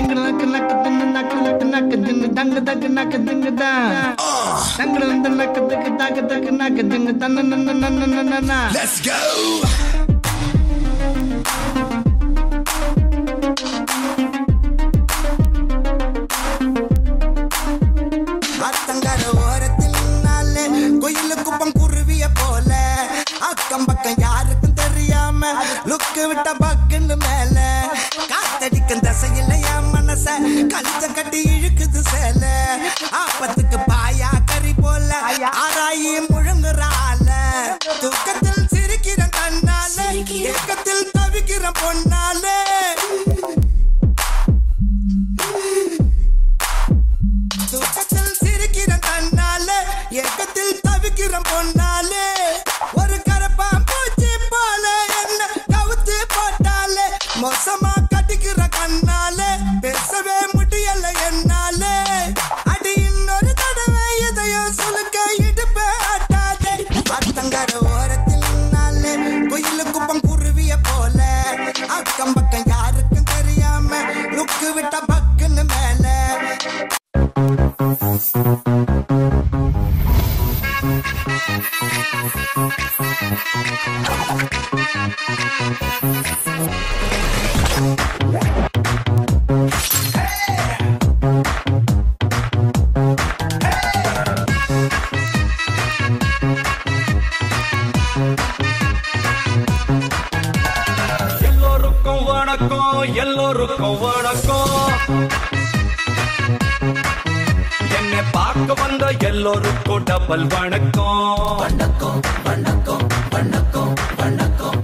Let's go. அக்கம் பக்கம் யாருக்கும் தெரியாம லுக்கு விட்ட பக்குன்னு மேல காத்தடிக்கும் தசையில என் மனச கழிச்ச கட்டி இழுக்குது சேல ஆப்பத்துக்கு பாயா கறி போல ஆராயி முழுங்குறால தூக்கத்தில் சிரிக்கிற கண்ணால ஏக்கத்தில் தவிக்கிற பொண்ணாலே தூக்கத்தில் சிரிக்கிற கண்ணால ஏக்கத்தில் தவிக்கிற பொண்ணாலே ஒரு கரப்பா பூச்சி போல என்ன கவுத்து போட்டாலே மோசமா கட்டிக்கிற கண்ணாலே பேசவே முடியல என்னாலே அடி இன்னொரு தடவை எதையும் சுலுக்க இடுப்பே ஆட்டாதே அத்தங்கர ஓரத்தில் நாளே குயிலு குப்பம் குருவிய போல அக்கம் பக்கம் யாருக்கும் தெரியாம லுக்கு விட்ட பக்குன்னு மேல எல்லோருக்கும் வணக்கம் எல்லோருக்கும் வணக்கம் என்னை பார்க்க வந்த எல்லோருக்கும் டபுள் வணக்கம் வணக்கம் வணக்கம் வணக்கம் வணக்கம்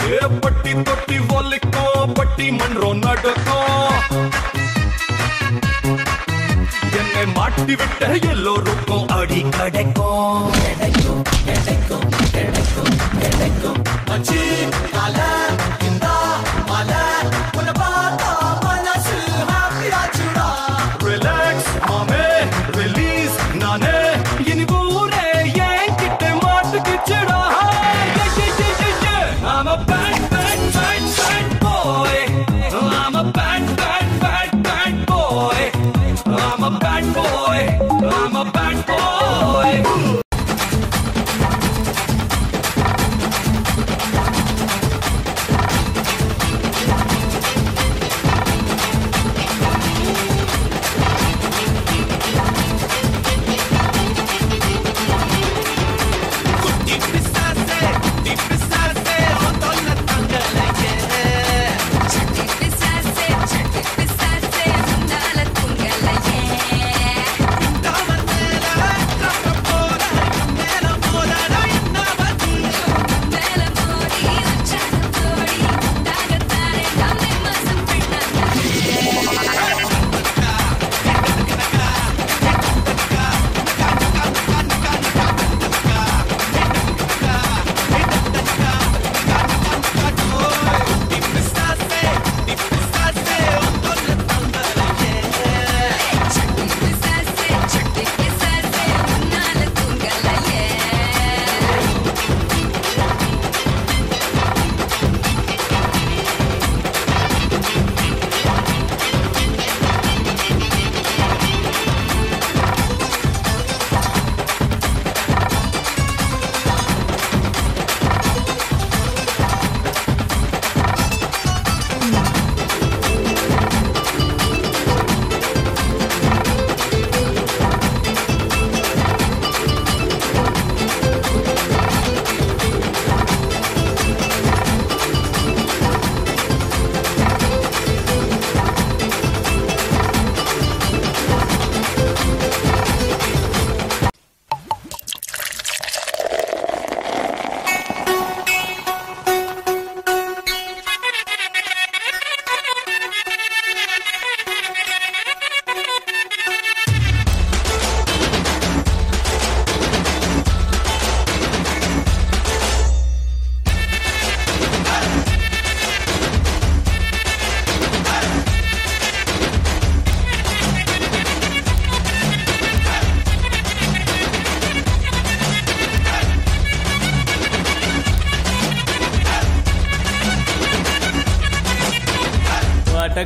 பட்டி தொட்டி ஒலிக்கும் பட்டி மன்றம் நடக்கும் என்னை மாட்டி விட்ட எல்லோருக்கும் அடி கிடைக்கும் கிடைக்கும் கிடைக்கும் கிடைக்கும் கிடைக்கும் மச்சி கால இந்த மல உன்னை பார்த்தா மனசு ஹாப்பியாச்சுடா ரிலாக்ஸ் மாமே ரிலீஸ் நானே இனி ஊரே என் கிட்ட மாட்டுக்குச்சுடா I'm a bad, bad, bad, bad boy. I'm a bad, bad, bad, bad boy. I'm a bad boy. I'm a bad boy.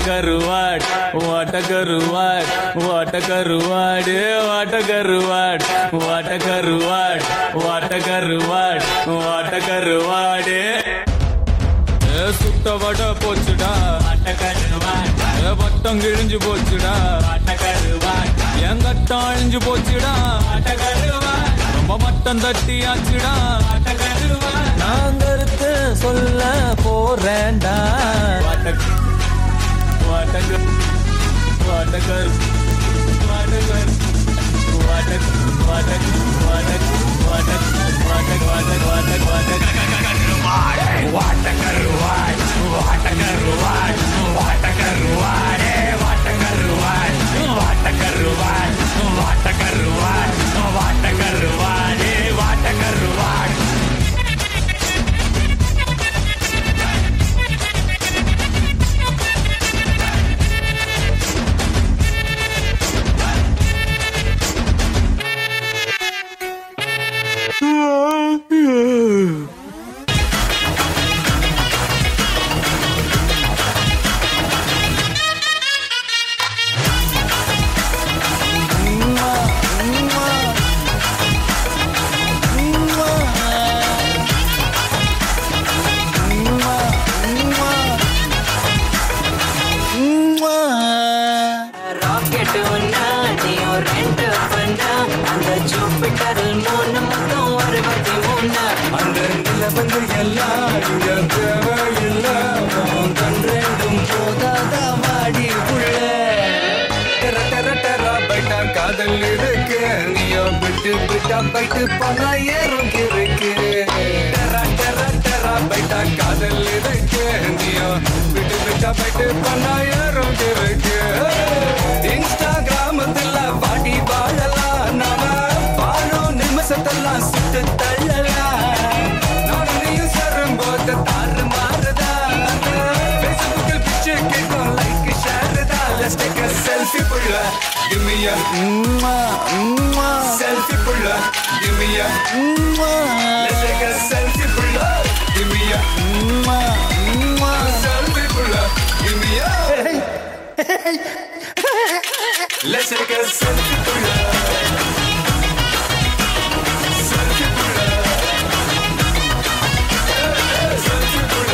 கருவாடு வாட்ட கருவாடு வாட்ட கருவாடு வாட்ட கருவாடு வாட்ட கருவாடு வாட்ட கருவாடு வாட்ட கருவாடு சுட்ட வட போச்சுடா வாட்ட கருவாடு பட்டம் கிழிஞ்சு போச்சுடா வாட்ட கருவாடு என் கட்டம் அழிஞ்சு போச்சுடா வாட்ட கருவாடு ரொம்ப மட்டம் தட்டியாச்சுடா வாட்ட கருவாடு நான் கருத்து சொல்ல போறேன்டா வாட்டகர் வாட்டகர் வாட்டகர் வாட்டகர் வாட்டகர் வாட்டகர் வாட்டகர் வாட்டகர் வாட்டகர் வாட்டகர் வாட்டகர் காதல் இருக்கு நீயோ விட்டு விட்டா பைட்டு பணா ஏறும் இருக்கு டெரா டெரா டெரா பைட்டா காதல் இருக்கு நீயோ விட்டு விட்டா பைட்டு பணா ஏறும் இருக்கு இன்ஸ்டாகிராமத்துல பாட்டி வாழலாம் நாம வாழும் நிமிஷத்தெல்லாம் சுட்டு தள்ளலாம் நானும் நீயும் சேரும் போது தாறு மாறுதா பேஸ்புக்கில் பிச்சு கேட்கும் லைக் ஷேர் தான் லெட்ஸ் டேக் a selfie புள்ள give me a selfie புள்ள give me a let's take a selfie புள்ள give me a selfie புள்ள give me a let's take a selfie புள்ள selfie புள்ள selfie புள்ள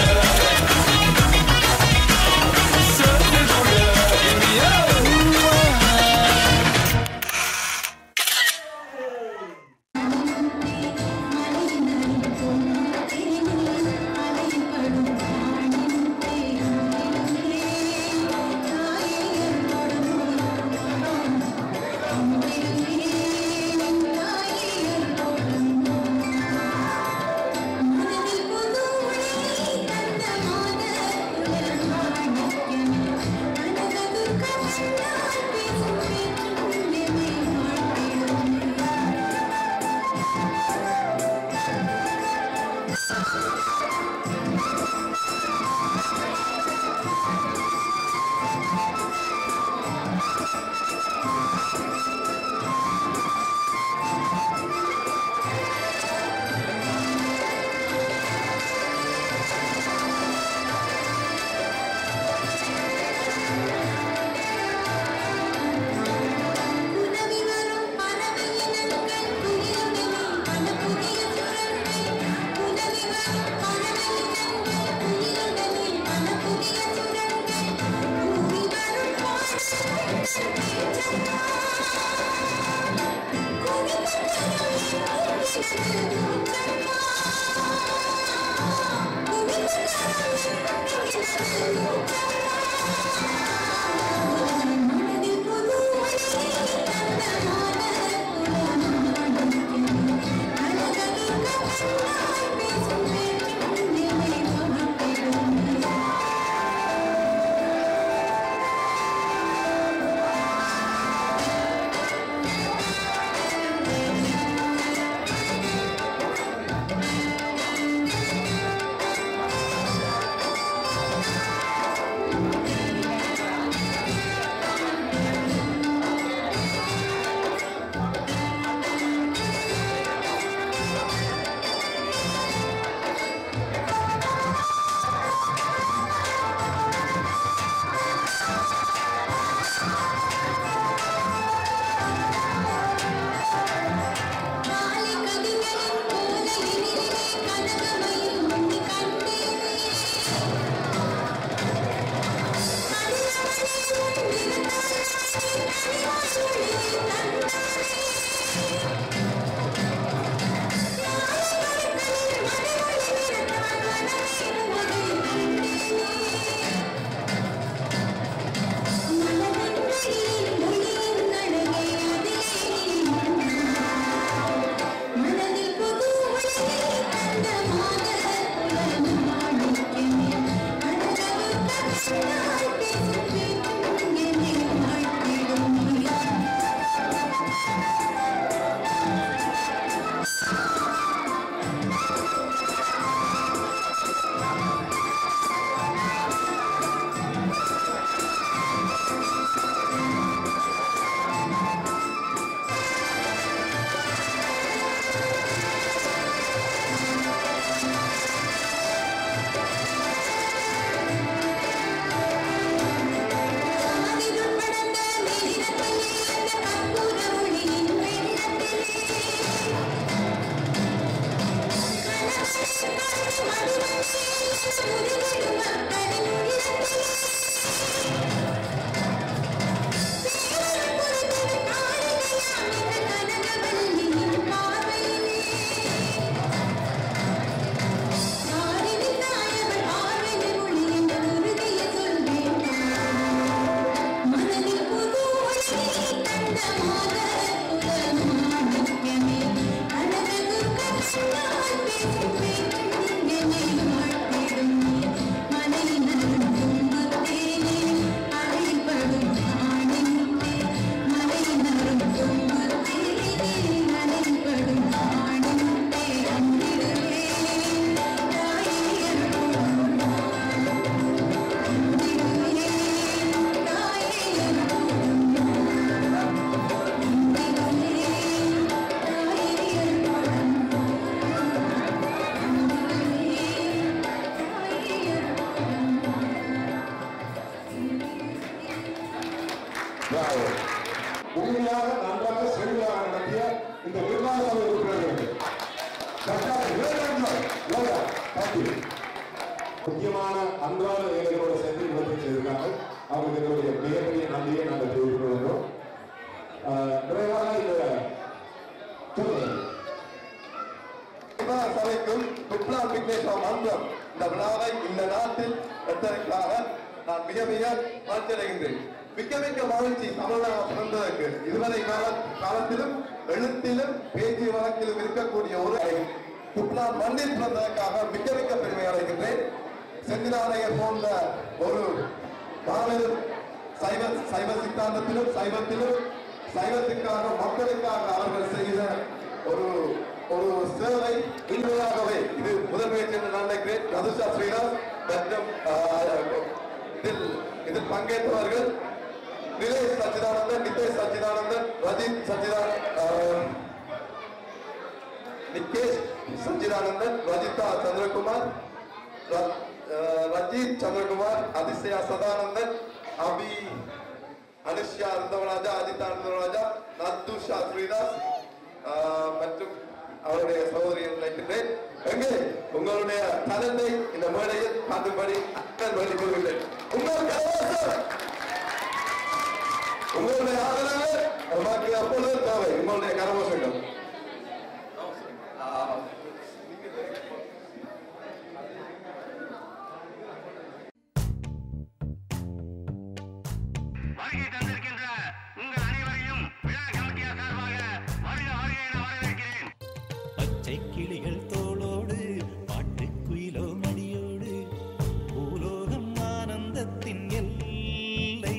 selfie புள்ள give me a உண்மையாக நன்றாக செழிவாக நடத்திய இந்த நிர்வாக சபை உறுப்பினர்களுக்கு முக்கியமான அன்றாட வேலைகளோட சேர்ந்து இவற்றை செய்திருக்காங்க. அவங்களுக்கு எங்களுடைய மிகப்பெரிய நன்றியை நாங்கள் தெரிவித்துக் கொள்கிறோம். நிறைவாக இந்த சபைக்கும் துப்ளா விக்னேஸ்வர மன்றம் இந்த விழாவை இந்த நாட்டில் எடுத்ததற்காக நான் மிக மிக மகிழ்ச்சியடைகின்றேன். மிக்க மிக்க மகிழ்ச்சி தமிழக பிறந்ததற்கு இதுவரை காலத்திலும் எழுத்திலும் பேச்சு வழக்கிலும் இருக்கக்கூடிய ஒரு துப்ளா மண்ணில் பிறந்ததற்காக மிக்க மிக்க பெருமை அடைகின்றேன். செந்திலானையர் போன்ற ஒரு மாபெரும் சைவ சித்தாந்தத்திலும் சைவத்திலும் சைவத்துக்காக மக்களுக்காக அவர்கள் செய்த ஒரு சேவை உண்மையாகவே இது முதல் முயற்சி என்று நான் நினைக்கிறேன். ரதுஷா ஸ்ரீராம் மற்றும் இதில் பங்கேற்றவர்கள் நிலேஷ் சச்சிதானந்தன், நிதேஷ் சச்சிதானந்தன், ரஜித் சச்சிதானந்தன், நிகேஷ் சச்சிதானந்தன், ரஜிதா சந்திரகுமார், ரஜித் சந்திரகுமார், அதிசயா சதானந்தன், அபி அனுஷ்யா அனந்தவராஜா, அஜிதா அனந்தவராஜா, நத்துஷா ஸ்ரீதாஸ் மற்றும் அவருடைய சகோதரி நினைக்கின்றேன். எங்கே உங்களுடைய தனத்தை இந்த மேடையில் காட்டும்படி அக்கன் வேண்டிக் கொள்கின்றேன். உங்களுடைய ஆதரவு நமக்கு அப்பொழுது தேவை. உங்களுடைய கரகோஷங்கள் வருகை தந்திருக்கின்ற உங்கள் அனைவரையும் விழா கமிட்டியார் சார்பாக வருக வருக என வரவேற்கிறேன். பச்சை கிளிகள் தோளோடு பாட்டு குயிலோ மடியோடு பூலோகம் ஆனந்தத்தின் எல்லை.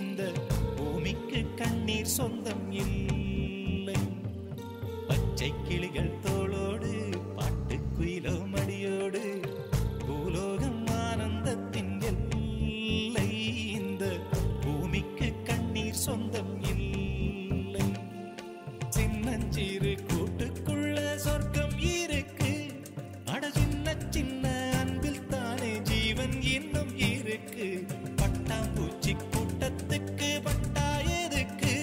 இந்த பூமிக்கு கண்ணீர் சொந்தம் இல்லை. பச்சை கிளிகள் தோளோடு பாட்டு குயிலோ மடியோடு பூலோகம் ஆனந்தத்தின் எல்லை. இந்த பூமிக்கு கண்ணீர் சொந்தம் இல்லை. சின்னஞ்சிறு கூட்டுக்குள்ள சொர்க்கம் இருக்கு. அட சின்ன சின்ன அன்பில் தானே ஜீவன் இன்னும் இருக்கு. பட்டாம்பூச்சி கூட்டத்துக்கு பட்டா எதுக்கு?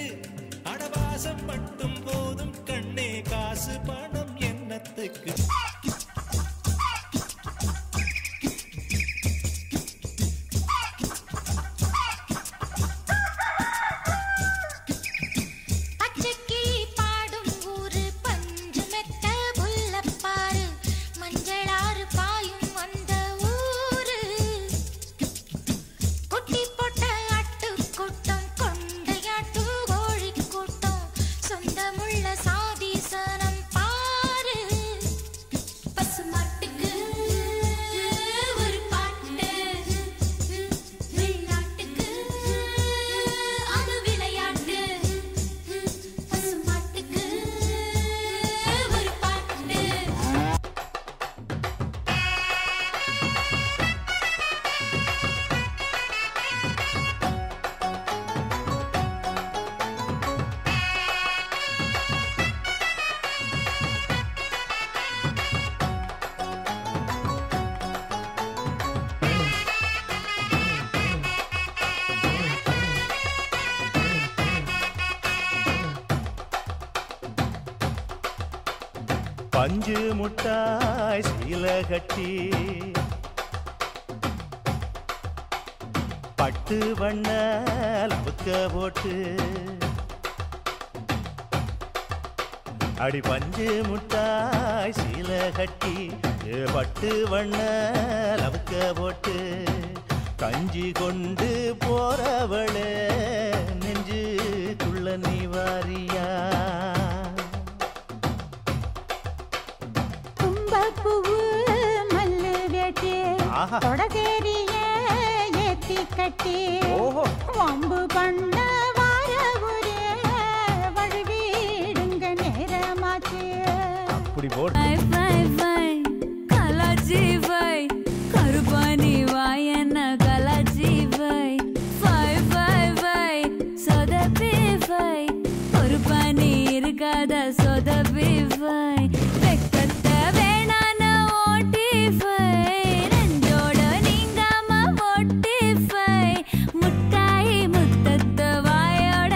அடவாசம் மட்டும் போதும் கண்ணே, காசு பணம் என்னத்துக்கு? பஞ்சு முட்டாய் சீல கட்டி பட்டு வண்ண லவுக்க போட்டு அடி பஞ்சு முட்டாய் சீல கட்டி பட்டு வண்ண லவுக்க போட்டு கஞ்சி கொண்டு போறவளே நெஞ்சுக்குள்ள நீ வாரியா? தொடகேரிய ஏத்தி கட்டி வம்பு பண்ண வாரவுரே வழுவிடுங்க நேரமாச்சு. அப்படி போட்டு கலாஜீவை கருப்பானி வாயன கலாஜீவை சொதப்பிவை ஒரு பனி இருக்காத சொதப்பிவை வெக்கத்தை வேணான ஓட்டிவை முட்டாய் முத்தத்த வாயோட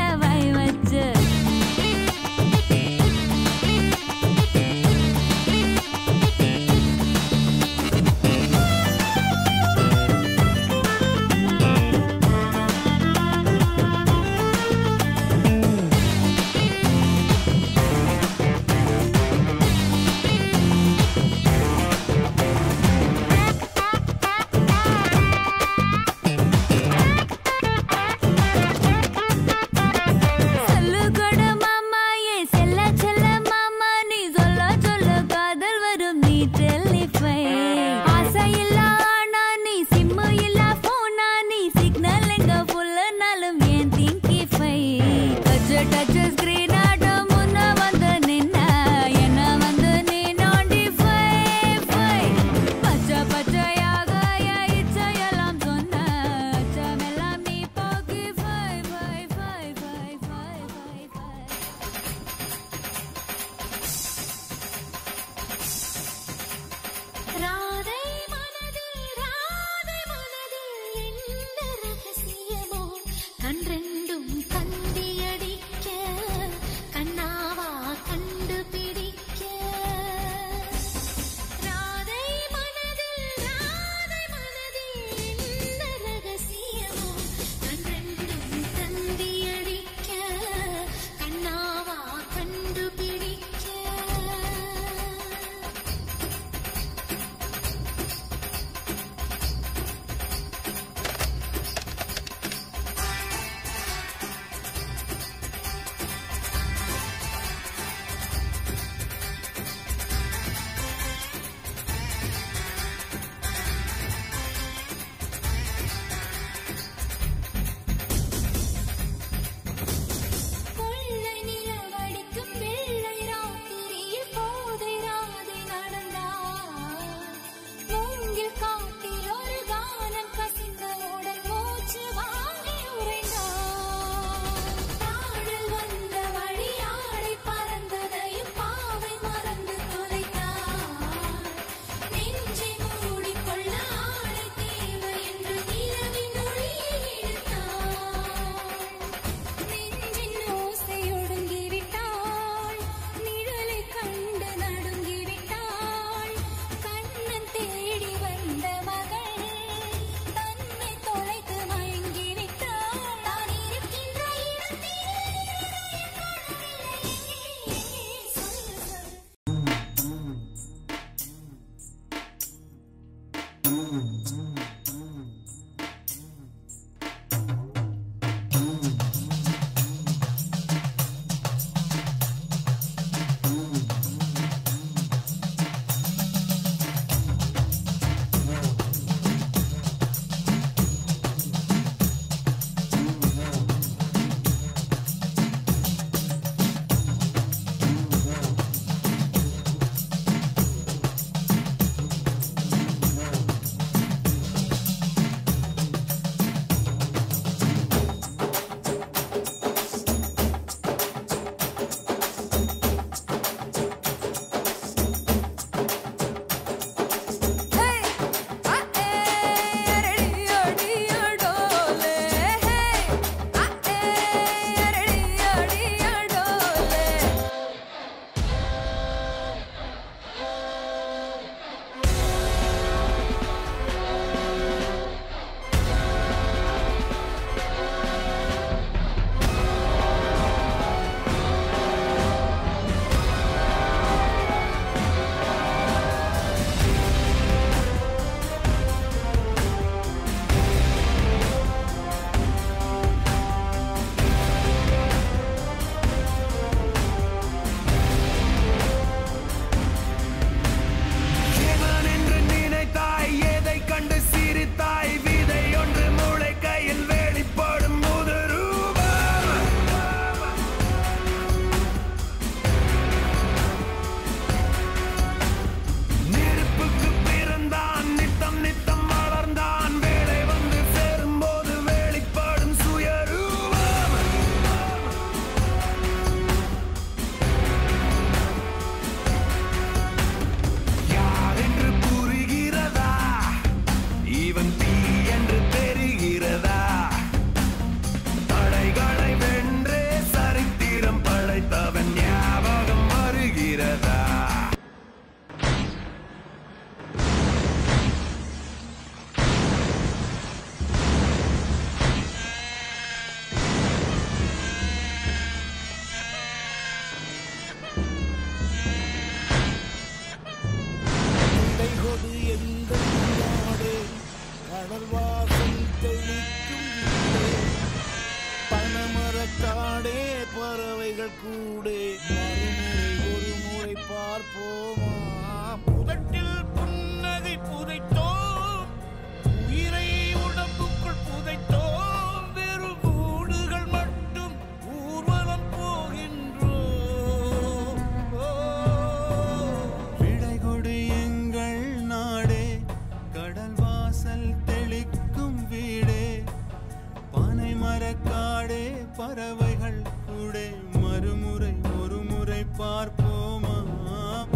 கூட மறுமுறை ஒரு முறை பார்ப்போமா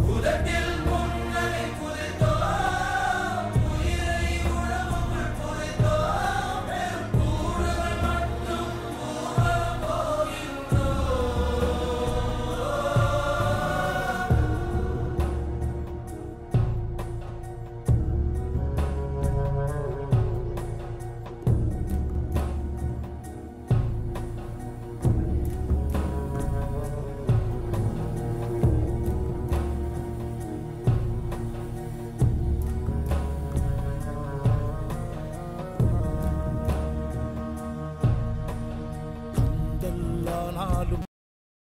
உலகில்